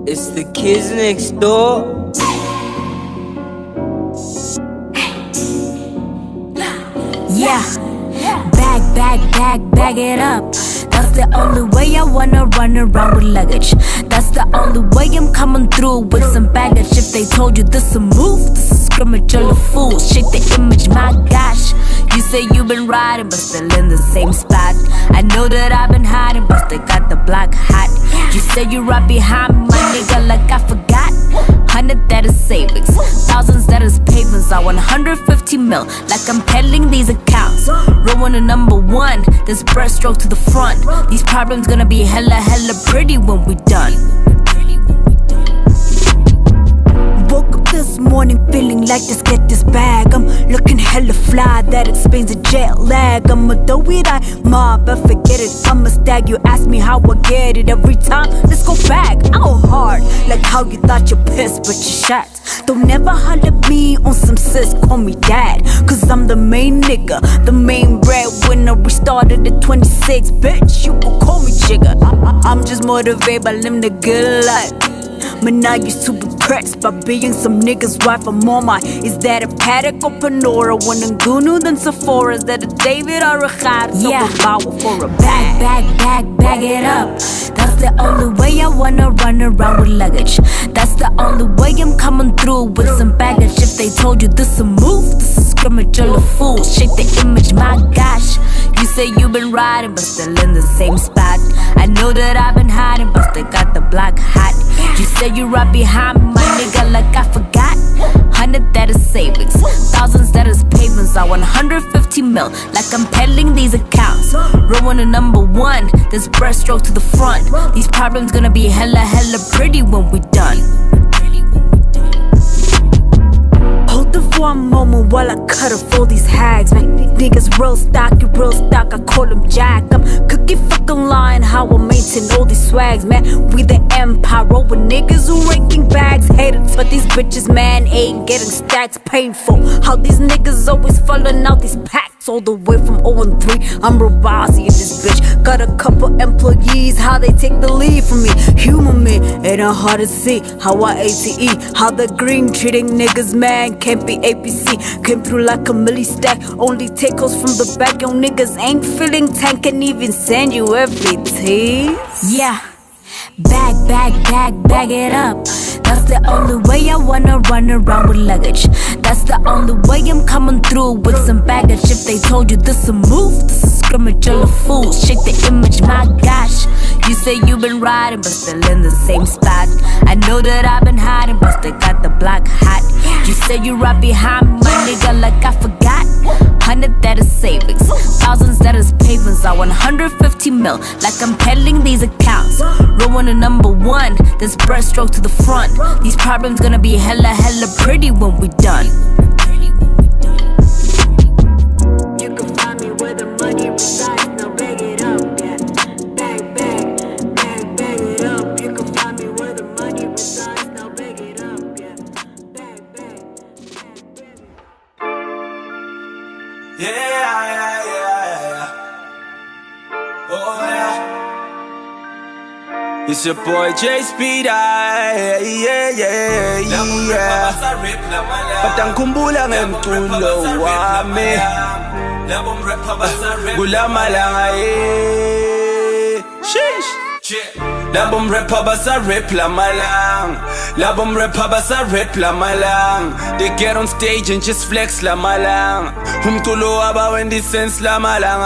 it's the kids next door? Yeah, bag it up. That's the only way I wanna run around with luggage. That's the only way I'm coming through with some baggage. If they told you this a move, this is scrimmage, you're a fool. Shake the image, my gosh. You say you've been riding, but still in the same spot. I know that I've been hiding, but still got the block hot. You say you're right behind me, my nigga, like I forgot. 100 that is savings, thousands that is pavements. I 150 mil, like I'm peddling these accounts. Roll on the number one, this breaststroke to the front. These problems gonna be hella pretty when we done. Woke up this morning feeling like let's get this bag. I'm looking hella fly, that explains the jet lag. I'ma do it, I mob, but forget it, I'ma stag. You ask me how I get it every time, let's go back. I go hard, like how you thought you're pissed, but you shot. Don't never holler at me on some sis, call me dad. Cause I'm the main nigga, the main breadwinner. We started at 26, bitch, you can call me Jigga. I'm just motivated by living the good life. Man, I used to be pressed by being some nigga's wife. I'm on my, is that a Paddock or Panora? One in Gunu, then Sephora. Is that a David or a Khad? So yeah. For a bag it up. That's the only way I wanna run around with luggage. That's the only way I'm coming through with some baggage. If they told you this a move, this is scrimmage, you're a fool. Shake the image, my gosh. You say you've been riding, but still in the same spot. I know that I've been hiding, but still got the block hot. You say you're right behind me, my nigga, like I forgot. 100 that is savings, thousands that is pavements. I 150 mil, like I'm peddling these accounts. Roll on the number one, this breaststroke to the front. These problems gonna be hella pretty when we done. Hold the for a moment while I cut off all these hags, man. Niggas real stock, you real stock, I call them Jack. I'm cookie fucking lying how I maintain all these swags, man. We the empire, roll with niggas who raking bags. Haters, but these bitches, man, ain't getting stacks. Painful, how these niggas always falling out these packs. All the way from 0-3, I'm real bossy in this bitch. Got a couple employees, how they take the lead from me. Humor me, it ain't hard to see how I ATE. How the green treating niggas, man, can't be APC. Came through like a milli stack, only take calls from the back. Yo niggas ain't feeling tank, can even send you every tease. Yeah, bag it up. That's the only way I wanna run around with luggage. That's the only way I'm coming through with some baggage. If they told you this a move, this is scrimmage, you're a fool. Shake the image, my gosh. You say you've been riding, but still in the same spot. I know that I've been hiding, but still got the block hot. You say you're right behind me, my nigga, like I forgot. 100 that is savings, thousands that is pavements. I 150 mil, like I'm peddling these accounts. Roll on the number one, this breaststroke to the front. These problems gonna be hella pretty when we done. You can find me where the money resides. Now bag it up, yeah. Bag it up. You can find me where the money resides. Now bag it up, yeah. Bag. Yeah. Oh yeah. It's your boy J Speed, yeah. Patangkumbula ngemculo wami kulamalanga sheesh. Labom rapper basa rap la malang. Labom rapper basa rap la malang. They get on stage and just flex la malang. Umculo aba when the sense la malang.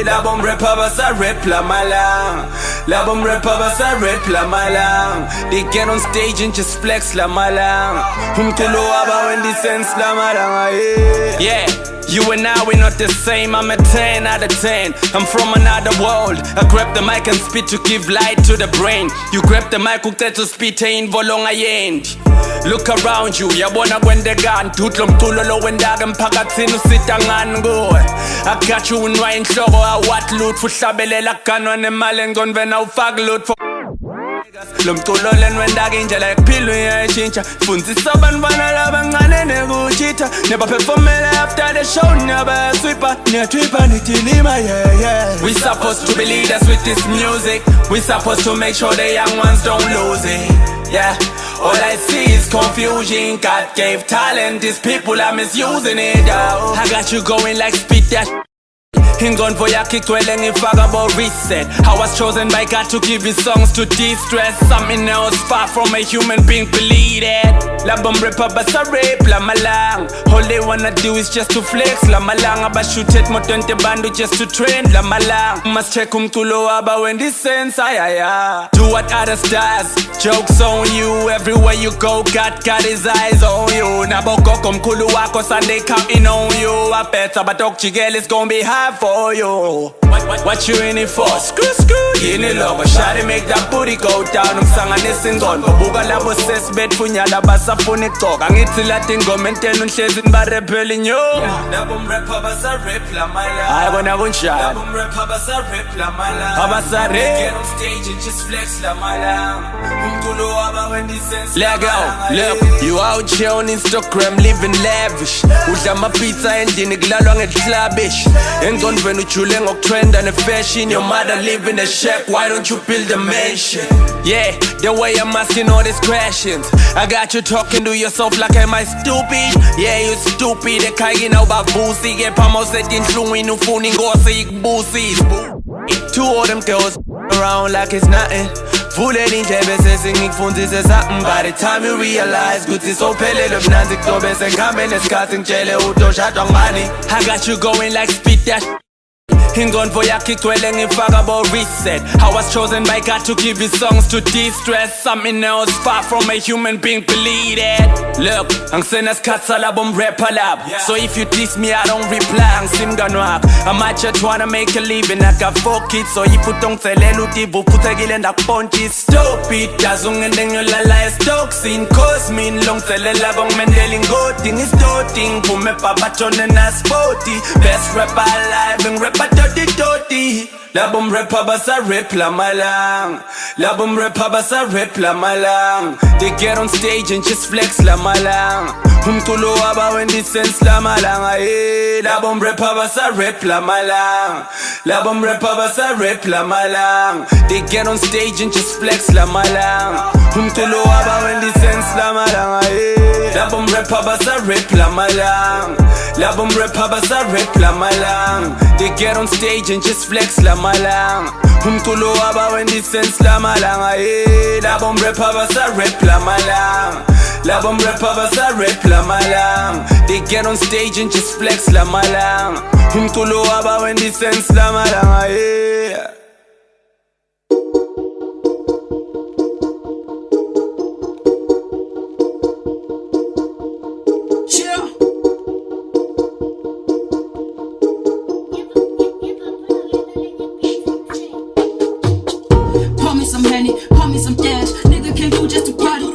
Labom rapper basa rap la malang. Labom rapper basa rap la malang. They get on stage and just flex la malang. Umculo aba when the sense la malang. Yeah. You and I, we're not the same. I'm a 10 out of 10. I'm from another world. I grab the mic and spit to give light to the brain. You grab the mic, to spit in volonga yend. Look around you, yabona kwendekan. Tutlo mculo lo wendaga mphakathini usitangani nguwe. I got you unwa inhloko awat loot. Fuhlabelela kanwa nemali engconvena ufak loot for Lo mculo lenwenda indlela ekuphilwa iyashintsha Fundisa abantwana labancane nekuchitha Nebaphefomele after the show Niyabasweepa Niyatwipa nitilima yeah We supposed to be leaders with this music We supposed to make sure the young ones don't lose it Yeah, all I see is confusion God gave talent, these people are misusing it I got you going like speed that Hingon for ya kick dwelling if I about reset I was chosen by God to give his songs to de-stress Something else far from a human being believe it La bomb ripper but a rape la malang All they wanna do is just to flex la malang Aba shoot it mo 20 bandu just to train la malang Must check umtulo aba when this sense ay Do what others does Jokes on you everywhere you go God got his eyes on you Naboko kumkulu wako Sunday counting on you I bet abatok chigel is gonna be hard for you What you in it for? Screw Yini lobo Shawty make that booty go down Umsanganisa ingqondo Buka labo sesibet funyala basafuna igcoka Ngithi lathi ingoma enteni unhlezi nibarephela inyo Labo mrapper basa rap la mala Hayi kona kunjani Labo mrapper basa rap la mala Abasa rap Get on stage and just flex la mala Umculo waba when this sense Let go Look You out here on Instagram living lavish Udla amapizza endini kulalwa ngeclubish Engqondweni ujule ngokutrenda ne-fashion Your mother live in a shack Why don't you build a mansion? Yeah, the way I'm asking all these questions I got you talking to yourself like am I stupid? Yeah, you stupid Ekhaya nawubavusi Kepha mawusethi inhlungwini ufuna inkosi ikubusise Two of them girls around like it's nothing Vulela indlebe sesingikufundise something By the time you realize Kuthi sophelele mnanzi kuzobe sengikhambe nesikhathi ngitshele utoshadwa ngubani I got you going like speed that Hingon for ya kick dwelling if I about reset I was chosen by God to give his songs to de-stress Something else far from a human being believe it Look, angisena sikhathi salabo mrapper lab So if you diss me I don't reply Angisimngani wakho I'm out here trying to make a living I got 4 kids So if utongitselela utivu uphuthekile ndakupontshi Stupid Dazi ungende ngiyolala esitoksin Cause mina longitselela kongimendela ingoti Ngistoti ngiphume ebhabajone naspoti Best rapper alive ngirapper doti Labo mrapper basa rap la malang Labo mrapper basa rap la malang They get on stage and just flex la malang Umculo waba when this sense la malang Labo mrapper basa rap la malang Labo mrapper basa rap la malang They get on stage and just flex la malang Umculo waba when this sense la malang Labo mrapper basa rap la malang Labo mrapper basa rap la malang They get on stage and just flex la malang Umculo waba when this sense la malang Labo mrapper basa rap la malang Labo mrapper basa rap la malang They get on stage and just flex la malang Umculo waba when this sense la malang Pour me some dash, nigga came through just to party.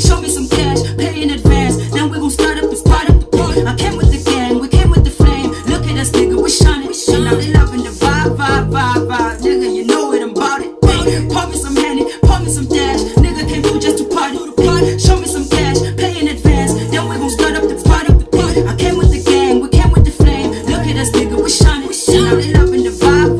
Show me some cash, pay in advance. Then we gon' start up the spot up the party. I came with the gang, we came with the flame. Look at us, nigga, we shining. Now they loving the vibe, nigga, you know it, I'm bout it. Pour me some Henny, pour me some dash, nigga came through just to party. Show me some cash, pay in advance. Then we gon' start up the spot up the party. I came with the gang, we came with the flame. Look at us, nigga, we shining. Now they loving the vibe,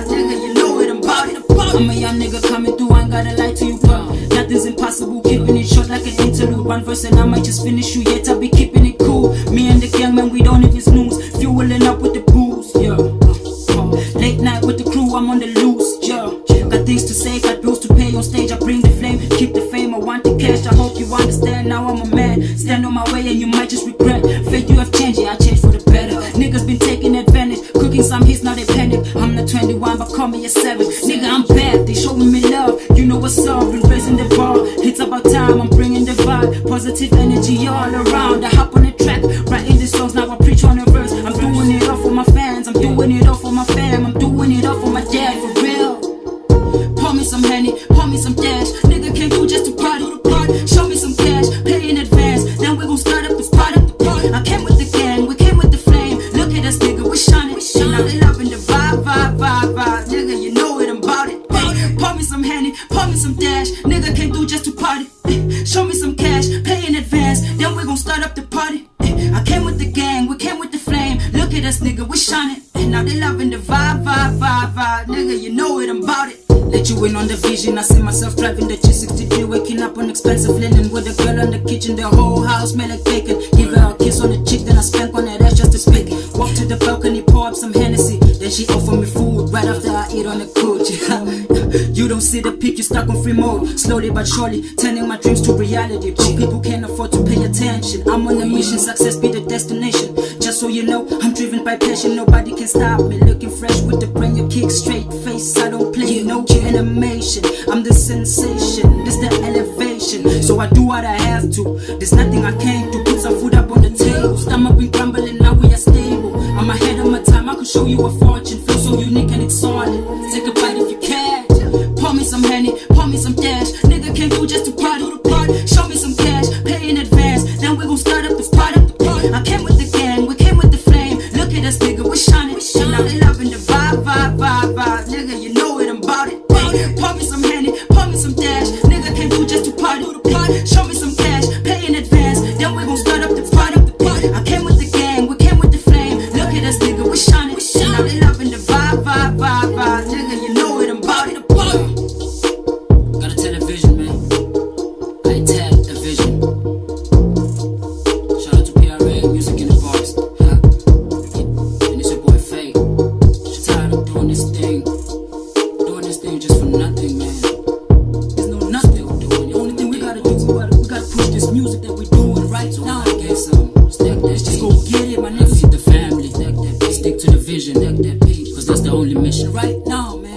nigga, you know it, I'm bout it. I'm a young nigga coming through, I ain't gotta lie to you, bro. Nothing's impossible, keeping it short like an interlude. One verse and I might just finish you, yet I'll be keeping it cool. Me and the gang, man, we don't even snooze. Fueling up with the booze, yeah. Late night with the crew, I'm on the loose, yeah. Got things to say, got bills to pay on stage. I bring the flame, keep the fame, I want the cash. I hope you understand, now I'm a man. Stand on my way and you might just regret. Fate, you have changed, yeah, I changed for the better. Niggas been taking advantage, cooking some hits, now they panic. I'm not 21, but call me a 7. Nigga, I'm bad, they showing me love. You know what's up, been raising the bar. It's about time, I'm bringing the vibe. Positive energy all around. I hop on the track, writing the songs, now I preach on a verse. I'm doing it all for my fans, I'm doing it all for my fam. I'm doing it all for my dad, for real. Pour me some Henny, pour me some dash. Nigga came through just to party. Show me some cash, pay in advance. Then we gon' start up the spot up the party. I came with the gang, we came with the flame. Look at us, nigga, we shining. Now they loving the vibe, nigga, you know it, I'm bout it. Pour me some Henny, pour me some dash. And now they loving the vibe. Nigga, you know it, I'm about it. Let you in on the vision. I see myself driving the G63, waking up on expensive linen with a girl in the kitchen. The whole house smell like bacon. Give her a kiss on the cheek, then I spank on that ass just to speak. Walk to the balcony, pour up some Hennessy. Then she offer me food right after I eat on the couch. You don't see the peak, you stuck on free mode. Slowly but surely, turning my dreams to reality. But people can't afford to pay attention. I'm on a mission, success be the destination. Just so you know, I'm driven by passion. Nobody can stop me. Looking fresh with the brand new kick, straight face. I don't play no animation. I'm the sensation, this the elevation. So I do what I have to. There's nothing I can't do. Put some food up on the table. Stomach been crumbling, now we are stable. I'm ahead of my time. I could show you a fortune. Feel so unique and it's solid. Take a bite if you can. Pour me some Henny, pour me some dash. Nigga came through just to party. Show me some cash, pay in advance. Then we gon' start up this party. I came with the gang, we came with the flame. Look at us, nigga, we're shining. And now they loving the vibe. Nigga, you know it, I'm about it. Pour me some Henny, pour me some dash. Nigga came through just to party. Show me some cash, pay in advance. Then we gon' start up the party. I came with the gang, we came with the flame. Look at us, nigga, we're shining. And now they loving the vibe. Nigga, you know it, I'm about it. Gotta tell the vision, man. I tag the vision. Shout out to PRA, music in the bars. And it's your boy Fake. She's tired of doing this thing just for nothing, man. There's no nothing we're doing. The only thing we gotta do, we gotta push this music that we're doing right now. I get some. Stack that. Just go get it, my nigga. Feed the family. Stack that beat. Stick to the vision. Stack that beat. Cause that's the only mission right now, man.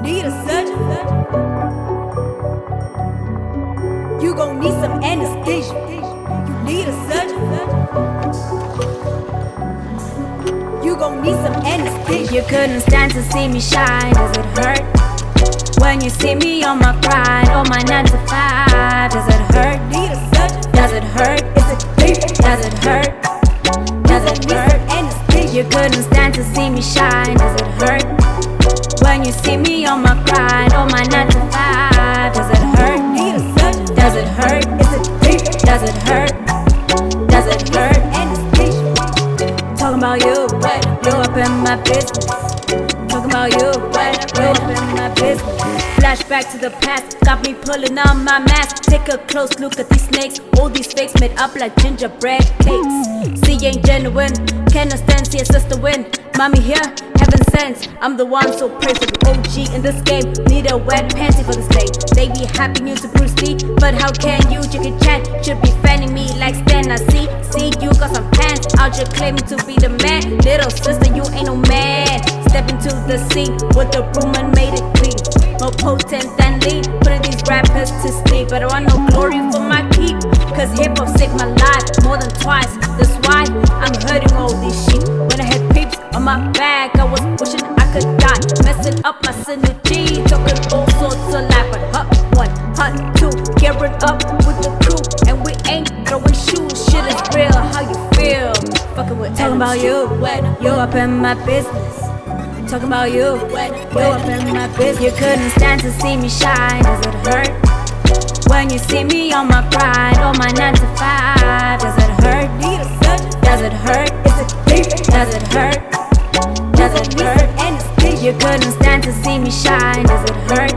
Need a surgeon. You gon' need some anesthesia. You need a surgeon. You gon' need some anesthesia. You couldn't stand to see me shine. Does it hurt when you see me on my grind, on my 9 to 5? Does it hurt? Need a surgeon. Does it hurt? Is it deep? Does it hurt? Does it hurt? Anesthesia. You couldn't stand to see me shine. Does it hurt when you see me on my grind, on my 9 to 5? Does it hurt? Need a surgeon. Does it hurt? Is it deep? Does it hurt? Does it hurt? Anesthesia. Talking about you up in my business. Talking about you up in my business. Flashback to the past, got me pulling on my mask. Take a close look at these snakes. All these fakes made up like gingerbread cakes. See, ain't genuine. Cannot stand, see a sister win. Mommy here, heaven sends. I'm the one, so pray for the OG in this game. Need a wet panty for this day. They be happy new to Bruce Lee, but how can you? Chicken chat should be fanning me like Stan. I see you got some pants out here claiming to be the man. Little sister, you ain't no man. Step into the scene with the broom and made it clean. More potent than lean, putting these rappers to sleep. But I want no glory for my keep, cause hip-hop saved my life more than twice. That's why I'm hurting all these shit. When I had peeps on my back, I was wishing I could die. Messing up my synergy, talking all sorts of life. But hot 1, hot 2, gearing up with the crew. And we ain't throwing shoes, shit is real, how you feel? Fucking with talking about you when you're up in my business. Talking about you when you're up in my business. You couldn't stand to see me shine. Does it hurt when you see me on my grind, on my 9 to 5? Does it hurt? Need a surgeon. Does it hurt? Is it deep? Does it hurt? Does it hurt? Anesthesia. You couldn't stand to see me shine. Does it hurt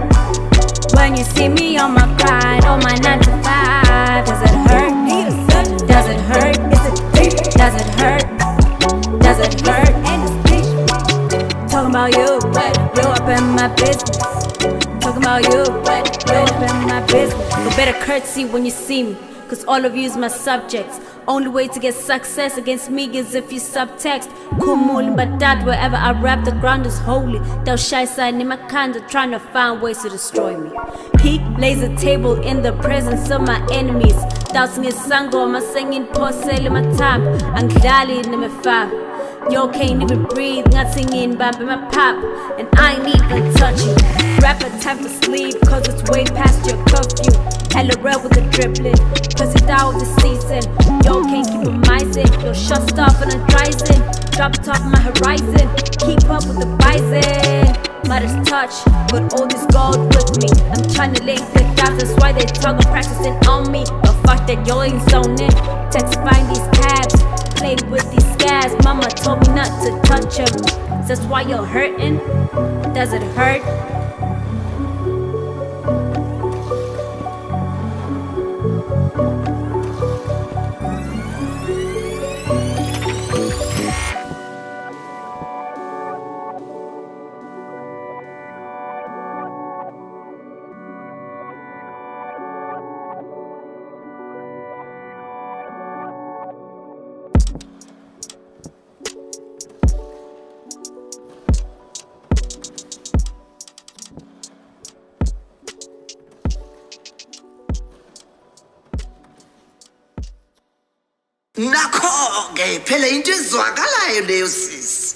when you see me on my grind, on my 9 to 5? Does it hurt? Need a surgeon. Does it hurt? Is it deep? Does it hurt? Does it hurt? Anesthesia. Talking about you up in my business. Talking about you up in my business. But better courtesy when you see me, cause all of you is my subjects. Only way to get success against me is if you subtext. Kumul but that wherever I rap, the ground is holy. Thou shy side in my kind of trying to find ways to destroy me. He lays a table in the presence of my enemies. Dousing his sangoma, singing porcelain my time. I'm glad in my fam. Yo can't even breathe, not singing bam in my pop. And I ain't even touch you. Rapper time to sleep, cause it's way past your curfew. LRL with the dribbling, cause it's out of the season. Yo can't keep a mising, yo shut stuff and I'm rising. drop top my horizon. Keep up with the bison. Mother's touch, but all this gold with me. I'm trying to link the dots, that's why they talk and practicing on me. But fuck that, y'all ain't zoning. Textifying these cabs, played with these scabs. Mama told me not to touch them. That's why you're hurting. Does it hurt? Nakho-ke phela into ezwakalayo leyo sisi.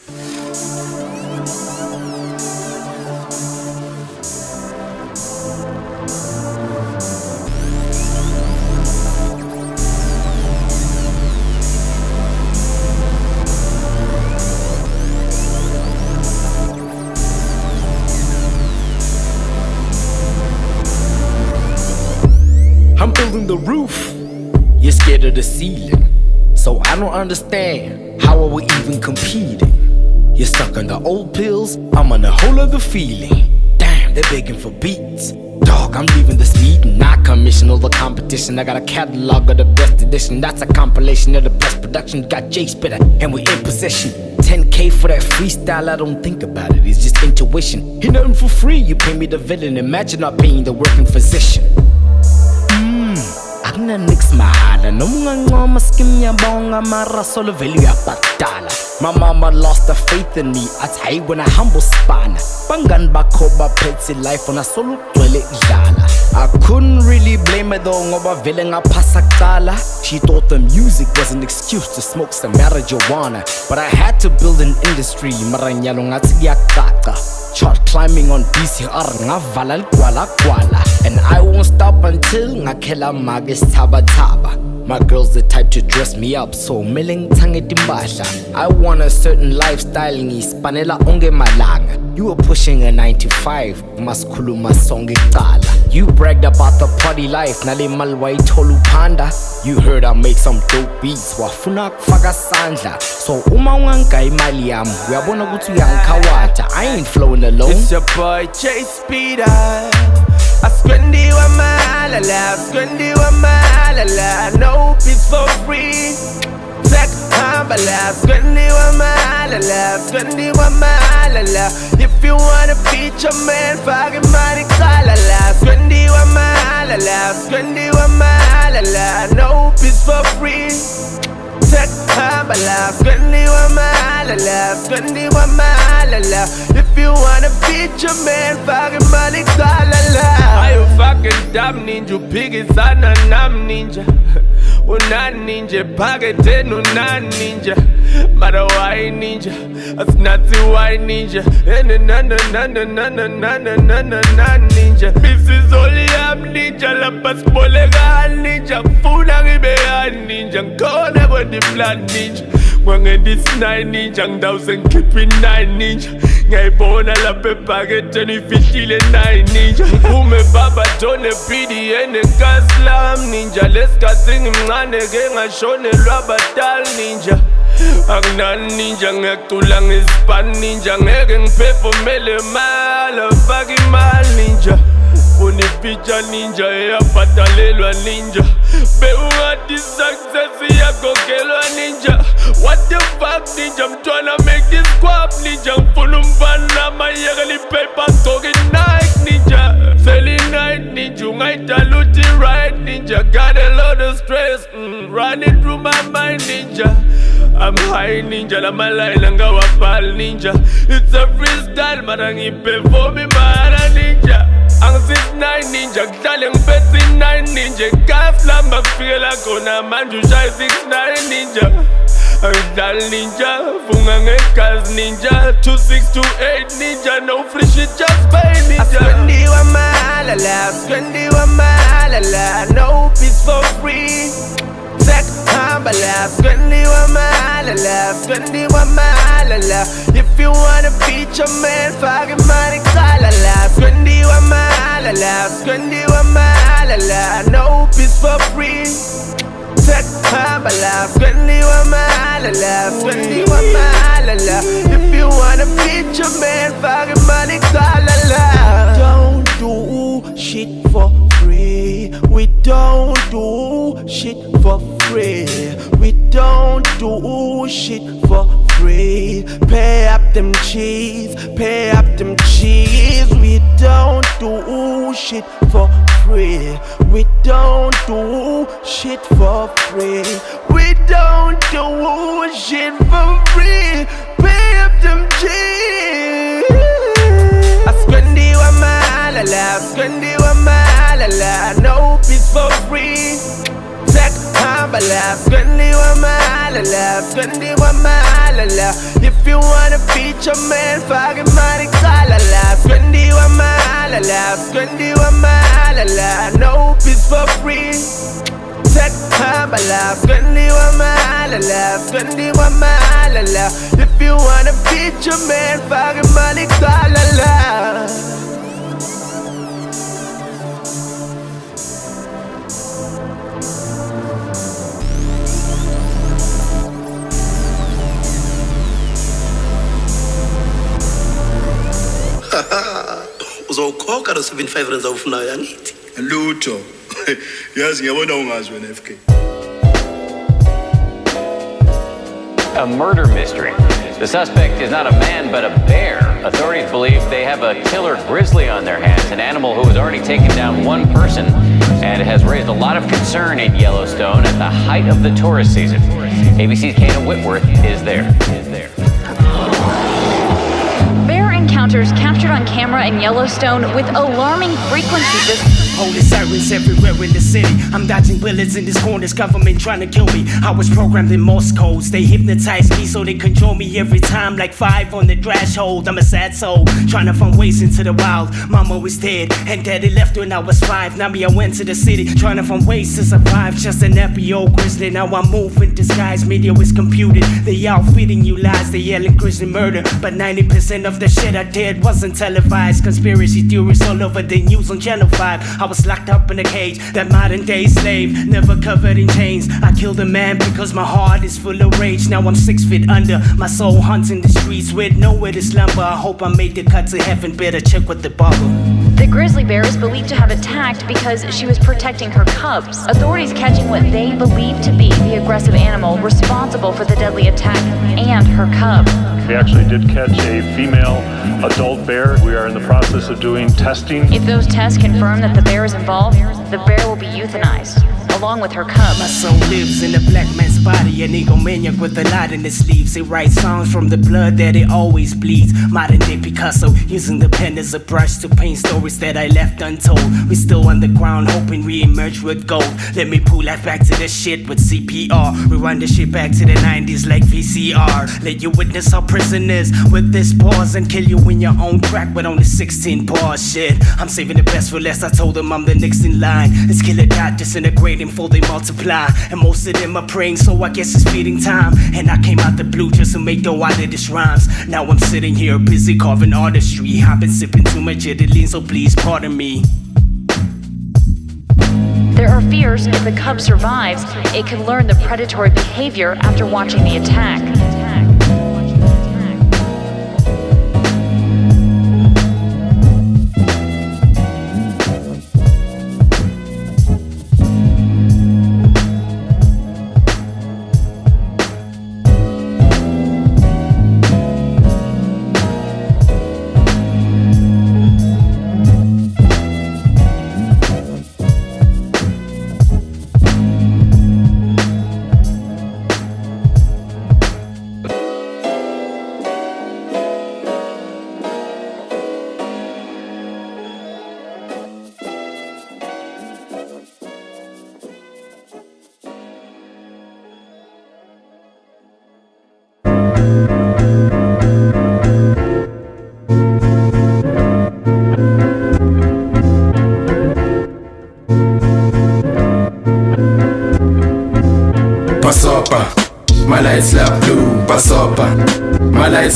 I'm building the roof, you're scared of the ceiling. So I don't understand, how are we even competing? You're stuck on the old pills, I'm on a whole other feeling. Damn, they're begging for beats. Dog, I'm leaving this meeting, I commission all the competition. I got a catalog of the best edition, that's a compilation of the best production. Got Jay Spitter, and we in possession. 10K for that freestyle, I don't think about it, it's just intuition. Ain't nothing for free, you pay me the villain, imagine not paying the working physician. Akunanix mahala noma ungancoma skim yabonga mara solo value yabhadala. My mama lost her faith in me, athi hayi wena humble spana. Bangani bakho baphethe life ona solo ugcwele idlala. I couldn't really blame her though ngoba vele ngaphasa kuqala. She thought the music was an excuse to smoke some marijuana, but I had to build an industry mara nyalo ngathi kuyacaca. Chart climbing on BCR ngavala ligwala gwala, and I won't stop until ngakhela magis taba taba. My girl's the type to dress me up, so milling tangeti mbahla. I want a certain lifestyle ngispanela onge malanga. You were pushing a 95, maskhuluma songe qala. You bragged about the party life, nale malwa ithola uphanda. You heard I make some dope beats, wafuna kufaka sandla. So uma unganga imali yami, uyabona ukuthi uyangikhawata. I ain't flowing alone. It's your boy J Speeder. I spend it with my la, spend it with my la. No peace for free. Tech Hambala, spend it with my la, spend it with my la. If you wanna feature man, fucking money, la. Spend it with my la, spend it with my la. No peace for free. Tech Hambala, spend it with my la, spend it with my la. If you wanna feature man, fucking money, la. Are you fucking dumb ninja? Piggy sana nam ninja. Una ninja, pakete una ninja. Mara why ninja, asnati why ninja. Na ninja. This is only am ninja, la paspolega ninja. Funa gibe ninja, kona with the plan ninja. Wange this 9 ninja, 1,000 keeping 9 ninja. Ngay bona la pepa get 50 9 ninja. Ume baba jone pidi ene kaslam ninja. Let's go sing mngane ke ngashone lwabatal ninja. Angnan ninja ngekulang ispan ninja. Ngeke ngiphefumele mala fucking mal ninja. Uni picha ninja eyabhatalelwa ninja. Beungathi success iyagogelwa ninja. What the fuck ninja, I'm tryna make this guap ninja. Ngifuna umfana mayeka lipaper talking night ninja. Selling night ninja, ungayidala uthi right ninja. Got a lot of stress, running through my mind ninja. I'm high ninja, la line angawapal ninja. It's a freestyle, mara ngiperform mara ninja. Ang 6'9 ninja, kudlale ngiphethe 9 ninja. Kaflamba kufikela khona manje ushaye 6'9 ninja. Angidlali ninja, funga ngegazi ninja. 2628 ninja, no free shit, just pay ninja. I spend it with my la, spend it with my la. No peace for free. Tek hambala, squendi wa malala, squendi wa malala. If you wanna beat your man, fucking money kalala. Squendi wa malala, squendi wa malala. No peace for free. Tek hambala, squendi wa malala, squendi wa malala. If you wanna beat your man, fucking money kalala. Don't do shit for free. We don't do shit for free. We don't do shit for free. Pay up them cheese, pay up them cheese. We don't do shit for free. We don't do shit for free. We don't do shit for free. Pay up them cheese. I squendi wa malala, squendi wa malala. No peace for free. Tek hambala, squendi wa malala, squendi wa malala. If you wanna beat your man, fucking money kalala. Squendi wa malala, squendi wa malala. No peace for free. Tek hambala, squendi wa malala, squendi wa malala. If you wanna beat your man, fucking money kalala. Uzokhokha lo 75 rand awufunayo yangithi. Lutho. Yazi ngiyabona ungazi wena FK. A murder mystery. The suspect is not a man but a bear. Authorities believe they have a killer grizzly on their hands, an animal who has already taken down one person and has raised a lot of concern in Yellowstone at the height of the tourist season. ABC's Kana Whitworth is there. Bear encounters captured on camera in Yellowstone with alarming frequency. Holy sirens everywhere in the city. I'm dodging bullets in this corner's government trying to kill me. I was programmed in Morse codes. They hypnotized me so they control me every time. Like 5 on the threshold. I'm a sad soul trying to find ways into the wild. Mama was dead and daddy left when I was 5. Now me I went to the city trying to find ways to survive. Just an nappy old grizzly. Now I move in disguise. Media is computed. They all feeding you lies. They yelling grizzly murder. But 90% of the shit I did wasn't televised. Conspiracy theories all over the news on Channel 5. I was locked up in a cage, that modern day slave, never covered in chains. I killed a man because my heart is full of rage. Now I'm 6 feet under, my soul hunts in the streets with nowhere to slumber. I hope I made the cut to heaven, better check with the barber. The grizzly bear is believed to have attacked because she was protecting her cubs. Authorities catching what they believe to be the aggressive animal responsible for the deadly attack and her cub. We actually did catch a female adult bear. We are in the process of doing testing. If those tests confirm that the bear is involved, the bear will be euthanized, along with her cub. My soul lives in a black man's body, an egomaniac with a lot in his sleeves. They write songs from the blood that it always bleeds. Modern day Picasso, using the pen as a brush to paint stories that I left untold. We still underground, hoping we emerge with gold. Let me pull that back to the shit with CPR. Rewind the shit back to the 90s like VCR. Let you witness our prisoners with this pause and kill you in your own track with only 16 bars. Shit, I'm saving the best for last. I told them I'm the next in line. Let's kill it, not disintegrating before they multiply. And most of them are praying, so I guess it's feeding time. And I came out the blue just to make dough out of these rhymes. Now I'm sitting here busy carving artistry. I've been sipping too much Italy, so please pardon me. There are fears if the cub survives, it could learn the predatory behavior after watching the attack.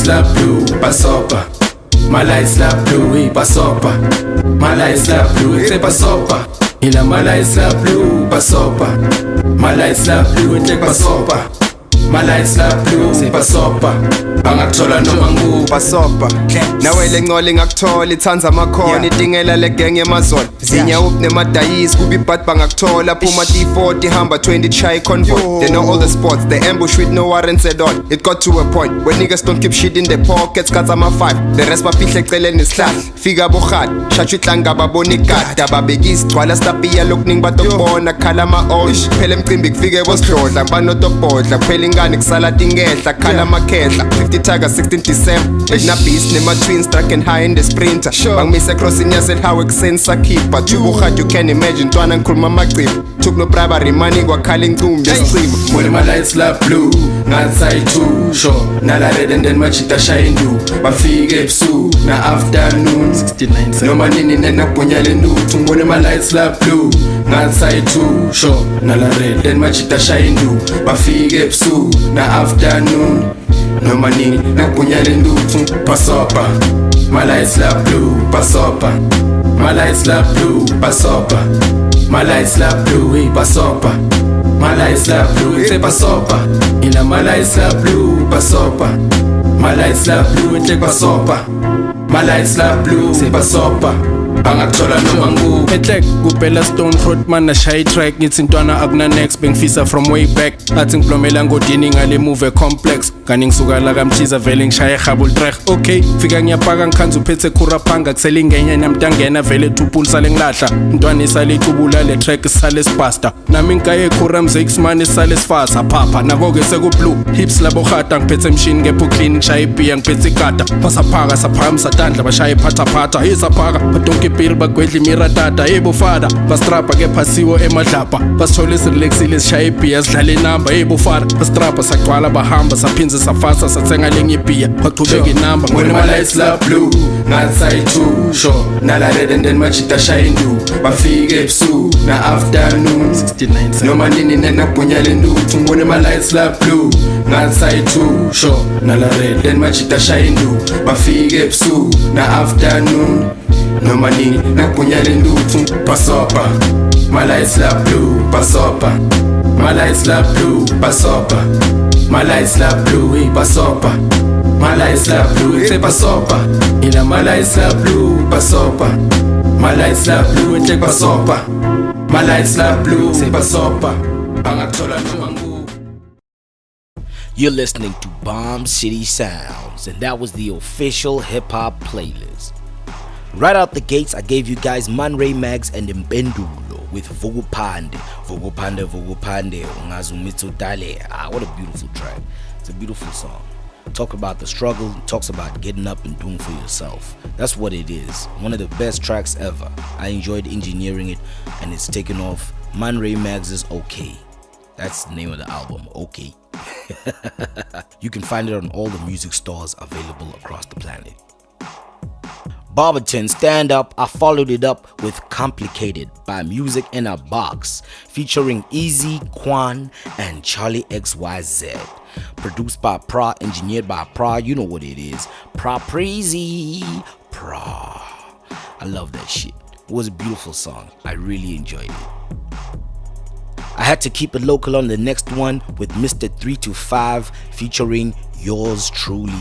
lights la blue, basopa. My lights la blue, basopa. My lights la blue, basopa. Ila my lights la blue, basopa. My lights la blue, basopa. My lights la blue, basopa. Bangakuthola noma nguphi basopa. Nawe le ngcole ngakuthola ithanza amakhona idingela le gang yemazolo. Zinya up nemadayisi kubi bad bangakuthola phuma T40 hamba 20 chai convoy. They know all the spots, they ambush with no warrants at all. It got to a point where niggas don't keep shit in their pockets, cuts ama 5. The rest bafihle eceleni isihlahla. Fika bohad, shachu ihlanga babona igada babekisi gcwala stapia lokuningi batokubona khala ama osh. Phela emcimbi kufike bosihlola banotobhodla kuphela ingane kusala tingehla khala amakhehla. 50 Tiger 16 December Egna beast nema twins tracking high in the sprinter Bangmise crossing yasel hawe kuseni sakhipha Tubuhad you can imagine twana ngikhuluma amacipha Took no bribery money kwakhala incumbi yesicima When my lights la blue ngathi two sure nala red and then machita shine do bafike ebusuku na afternoon 69 noma nini nenabhunyale ntuthu ngibone my lights la blue ngathi two sure nala red then machita shine do bafike ebusuku na afternoon noma nini nakubhunyale ntuthu basopa. My lights la blue basopa. My lights la blue basopa. My lights la blue basopa. My lights la blue basopa. Ila my lights la blue basopa. My lights la blue basopa. My lights la blue basopa. Bangakuthola noma nguphi etlek kuphela Stone Throat man na shy track ngithi ntwana akuna next bengifisa from way back athi ngiblomela ngodini ngale move complex kani ngisuka la kamchiza vele ngishaye habul track okay fika ngiyapaka ngikhanza uphethe khurapanga kusela ingenya namntangena vele thupulisa lengilahla ntwana isale iqubula le track isale sipasta nami ngikaye khuram 6 man isale sifasa phapha nako ke seku blue hips labo khata ngiphethe machine ngepho clean ngishaye beer ngiphethe ikata basaphaka saphamisa tandla bashaye phatha phatha isaphaka badonke piri bagwedla imiratata yebo fada bastrapa ke phasiwo emadlapa basithole silexile sishaye beer sidlale inamba yebo fada bastrapa sagcwala bahamba saphinze safasa sathenga lenye beer baqhubeka inamba when my lights la blue ngathi two sure nala red and then machita shine do bafike ebusuku na afternoon 69 noma nini nenabhunyale ntuthu ngibone my lights la blue ngathi two sure nala red then machita shine do bafike ebusuku na afternoon noma nini nakubhunyale ntuthu basopa. My lights la blue basopa. My lights la blue basopa. My lights la blue basopa. My lights la blue basopa. Ila my lights la blue basopa. My lights la blue basopa. My lights la blue basopa. Bangakuthola noma nguphi. You're listening to BombCitySoundz, and that was the official hip-hop playlist. Right out the gates, I gave you guys Man Ray Mags and Mpendulo with Vukupande. Vukupande, Vukupande, Ungazumitsu Dale. What a beautiful track. It's a beautiful song. Talk about the struggle, talks about getting up and doing for yourself. That's what it is. One of the best tracks ever. I enjoyed engineering it, and it's taken off. Man Ray Mags is Okay. That's the name of the album, Okay. You can find it on all the music stores available across the planet. Barberton Stand Up, I followed it up with Complicated by Music in a Box, featuring Easy, Quan, and Charlie XYZ. Produced by Pra, engineered by Pra, you know what it is. Pra Preezy, Pra. I love that shit. It was a beautiful song. I really enjoyed it. I had to keep it local on the next one with Mr. 325 featuring Yours Truly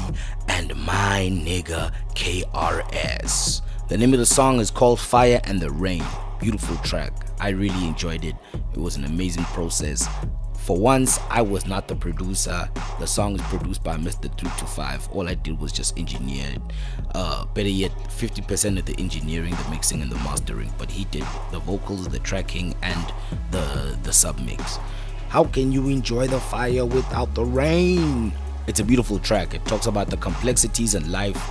and my nigga KRS. The name of the song is called Fire and the Rain. Beautiful track. I really enjoyed it. It was an amazing process. For once, I was not the producer. The song is produced by Mr. 325. All I did was just engineer it. Better yet, 50% of the engineering, the mixing, and the mastering. But he did the vocals, the tracking, and the sub-mix. How can you enjoy the fire without the rain? It's a beautiful track. It talks about the complexities in life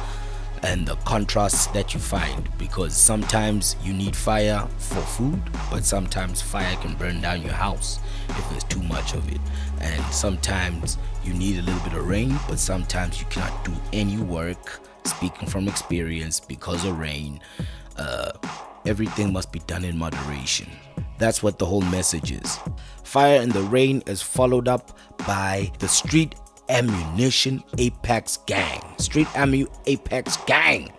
and the contrasts that you find, because sometimes you need fire for food, but sometimes fire can burn down your house if there's too much of it. And sometimes you need a little bit of rain, but sometimes you cannot do any work, speaking from experience, because of rain. Everything must be done in moderation. That's what the whole message is. Fire and the Rain is followed up by The Street Ammunition Apex Gang. Street Ammu Apex Gang.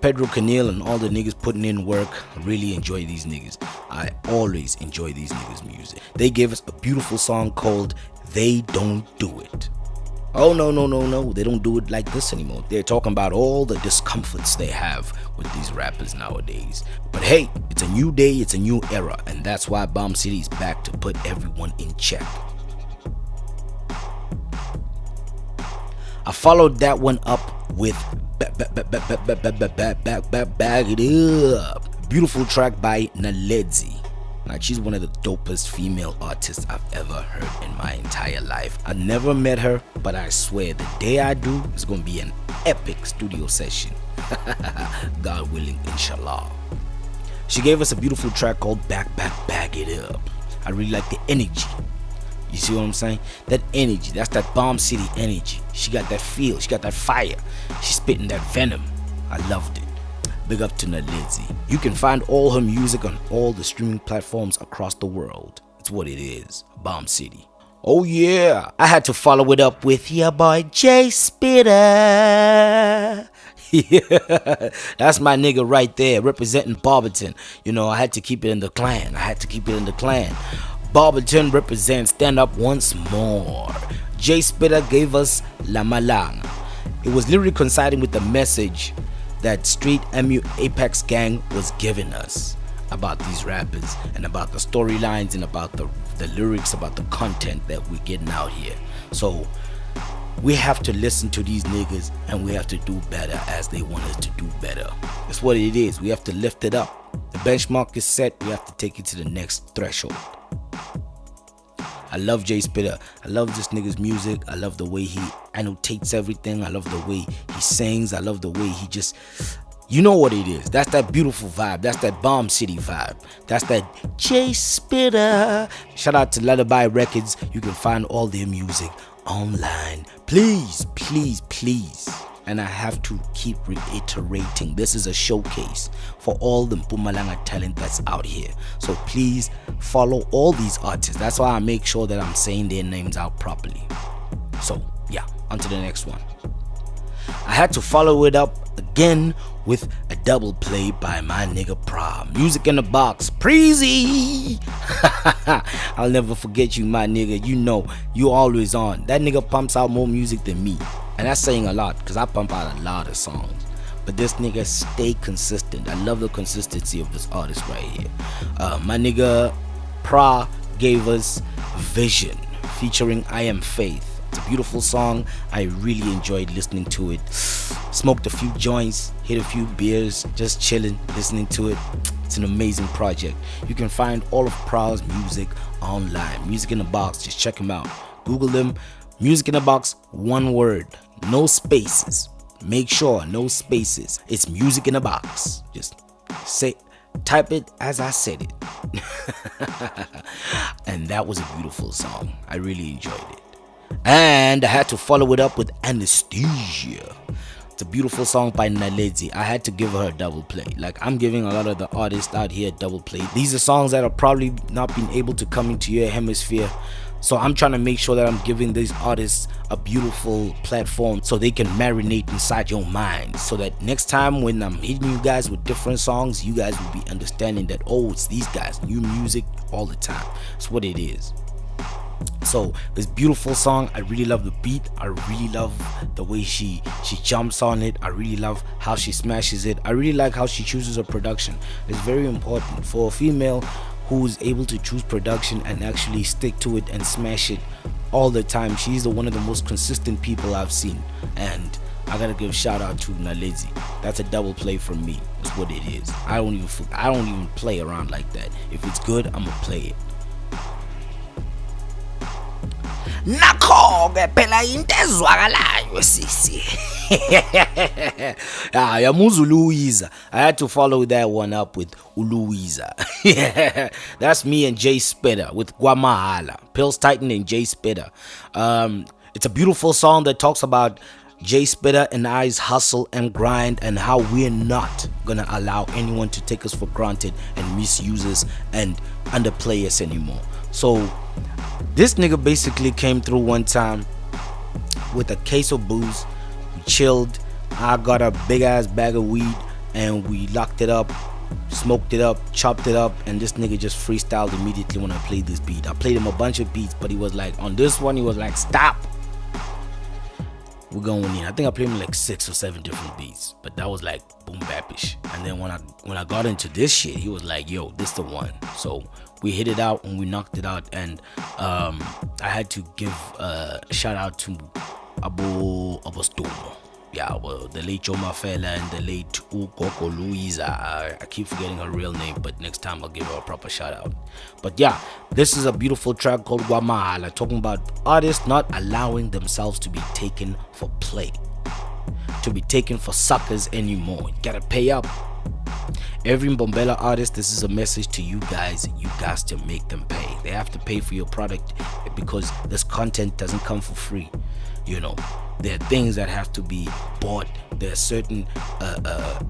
Pedro Canil and all the niggas putting in work. I really enjoy these niggas. I always enjoy these niggas' music. They gave us a beautiful song called They Don't Do It. Oh, no. They don't do it like this anymore. They're talking about all the discomforts they have with these rappers nowadays. But hey, it's a new day, it's a new era, and that's why Bomb City is back to put everyone in check. I followed that one up with Bag It Up. Beautiful track by Naledzi. Like, she's one of the dopest female artists I've ever heard in my entire life. I never met her, but I swear the day I do, it's gonna be an epic studio session. God willing, inshallah. She gave us a beautiful track called Bag It Up. I really like the energy. You see what I'm saying? That energy, that's that Bomb City energy. She got that feel, she got that fire. She's spitting that venom. I loved it. Big up to Naledzi. You can find all her music on all the streaming platforms across the world. It's what it is, Bomb City. Oh yeah, I had to follow it up with your boy Jay Spitter. Yeah, that's my nigga right there, representing Barberton. You know, I had to keep it in the clan. Barberton represents Stand Up Once More. Jay Spitter gave us La Malanga. It was literally coinciding with the message that Street Ammu Apex Gang was giving us about these rappers and about the storylines and about the lyrics, about the content that we're getting out here. So we have to listen to these niggas and we have to do better as they want us to do better. That's what it is. We have to lift it up. The benchmark is set. We have to take it to the next threshold. I love Jay Spitter. I love this nigga's music. I love the way he annotates everything. I love the way he sings. I love the way he just, you know what it is. That's that beautiful vibe. That's that Bomb City vibe. That's that Jay Spitter. Shout out to Lullaby Records. You can find all their music online. Please. And I have to keep reiterating, this is a showcase for all the Mpumalanga talent that's out here. So please follow all these artists. That's why I make sure that I'm saying their names out properly. So yeah, on to the next one. I had to follow it up again with a double play by my nigga Pra. Music in the Box, Preezy. I'll never forget you, my nigga. You know, you always on. That nigga pumps out more music than me. And that's saying a lot, because I pump out a lot of songs. But this nigga stay consistent. I love the consistency of this artist right here. My nigga Pra gave us Vision, featuring I Am Faith. It's a beautiful song. I really enjoyed listening to it. Smoked a few joints, hit a few beers, just chilling, listening to it. It's an amazing project. You can find all of Pra's music online. Music in the Box, just check him out. Google them. Music in the Box, one word, no spaces. Make sure, no spaces. It's Music in the Box. Just type it as I said it. And that was a beautiful song. I really enjoyed it. And I had to follow it up with Anesthesia. It's a beautiful song by Naledzi. I had to give her a double play. Like, I'm giving a lot of the artists out here a double play. These are songs that are probably not been able to come into your hemisphere. So I'm trying to make sure that I'm giving these artists a beautiful platform so they can marinate inside your mind, so that next time when I'm hitting you guys with different songs, you guys will be understanding that, oh, it's these guys, new music all the time. It's what it is. So this beautiful song, I really love the beat. I really love the way she jumps on it. I really love how she smashes it. I really like how she chooses her production. It's very important for a female who's able to choose production and actually stick to it and smash it all the time. She's one of the most consistent people I've seen, and I gotta give a shout out to Naledzi. That's a double play from me. That's what it is. I don't even play around like that. If it's good, I'ma play it. Nakho-ke phela into ezwakalayo sisi. Yamuza uLuiza. I had to follow that one up with uLuiza. That's me and Jay Spitter with Guamahala. Pills Titan and Jay Spitter. It's a beautiful song that talks about Jay Spitter and I's hustle and grind, and how we're not gonna allow anyone to take us for granted and misuse us and underplay us anymore. So this nigga basically came through one time with a case of booze. We chilled. I got a big ass bag of weed and we locked it up, smoked it up, chopped it up, and this nigga just freestyled immediately when I played this beat. I played him a bunch of beats, but he was like, on this one, he was like, stop. We're going in. I think I played him like 6 or 7 different beats, but that was like boom bapish. And then when I got into this shit, he was like, yo, this the one. So we hit it out and we knocked it out. And I had to give a shout out to Abu Stomo. Yeah, well, the late Joe Mafela and the late Ukoko Louisa. I keep forgetting her real name, but next time I'll give her a proper shout out. But yeah, this is a beautiful track called Guamahala, talking about artists not allowing themselves to be taken for play, to be taken for suckers anymore. You gotta pay up. Every Mbombela artist, this is a message to you guys. You guys to make them pay. They have to pay for your product because this content doesn't come for free. You know, there are things that have to be bought. There are certain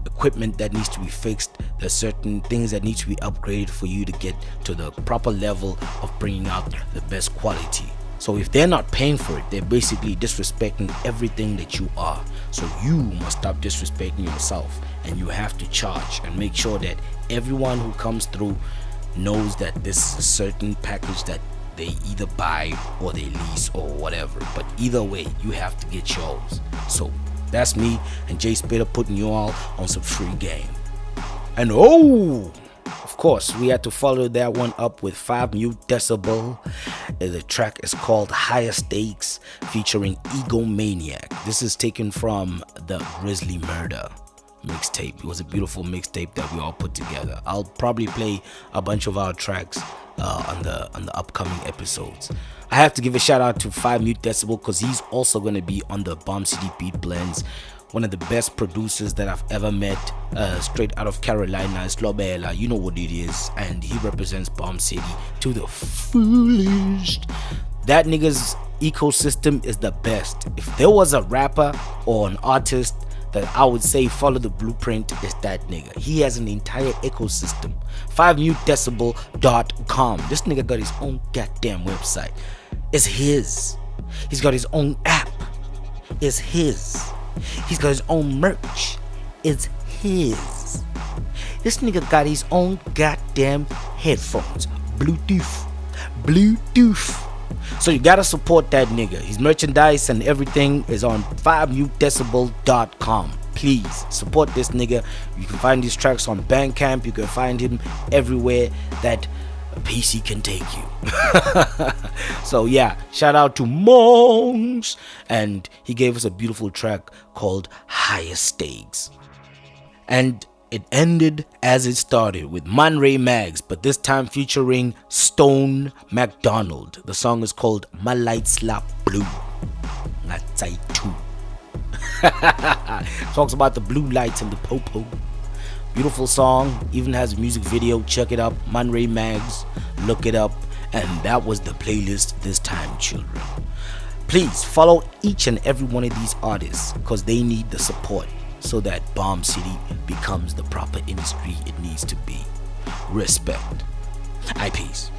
equipment that needs to be fixed. There are certain things that need to be upgraded for you to get to the proper level of bringing out the best quality. So if they're not paying for it, they're basically disrespecting everything that you are. So you must stop disrespecting yourself, and you have to charge and make sure that everyone who comes through knows that this is a certain package that they either buy or they lease or whatever, but either way you have to get yours. So that's me and Jay Spitter putting you all on some free game. And of course we had to follow that one up with 5 Mute Decibel. The track is called Higher Stakes featuring Egomaniac. This is taken from the Grizzly Murder mixtape. It was a beautiful mixtape that we all put together. I'll probably play a bunch of our tracks on the upcoming episodes. I have to give a shout out to 5 Mute Decibel because he's also going to be on the Bomb City Beat Blends. One of the best producers that I've ever met, straight out of Carolina. It's Lobela, you know what it is, and he represents Bomb City to the fullest. That nigga's ecosystem is the best. If there was a rapper or an artist that I would say follow the blueprint, is that nigga. He has an entire ecosystem. 5mutedecibel.com. This nigga got his own goddamn website. It's his. He's got his own app. It's his. He's got his own merch. It's his. This nigga got his own goddamn headphones. Bluetooth. So you gotta support that nigga. His merchandise and everything is on 5mutedecibel.com. Please support this nigga. You can find these tracks on Bandcamp. You can find him everywhere that a PC can take you. So yeah, shout out to Monks, and he gave us a beautiful track called Higher Stakes. And it ended as it started with Man Ray Mags, but this time featuring Stone McDonald. The song is called My Light Slap Blue. Ngatsai 2. Talks about the blue lights and the popo. Beautiful song, even has a music video. Check it up, Man Ray Mags, look it up. And that was the playlist this time, children. Please follow each and every one of these artists because they need the support so that Bomb City becomes the proper industry it needs to be. Respect. Peace.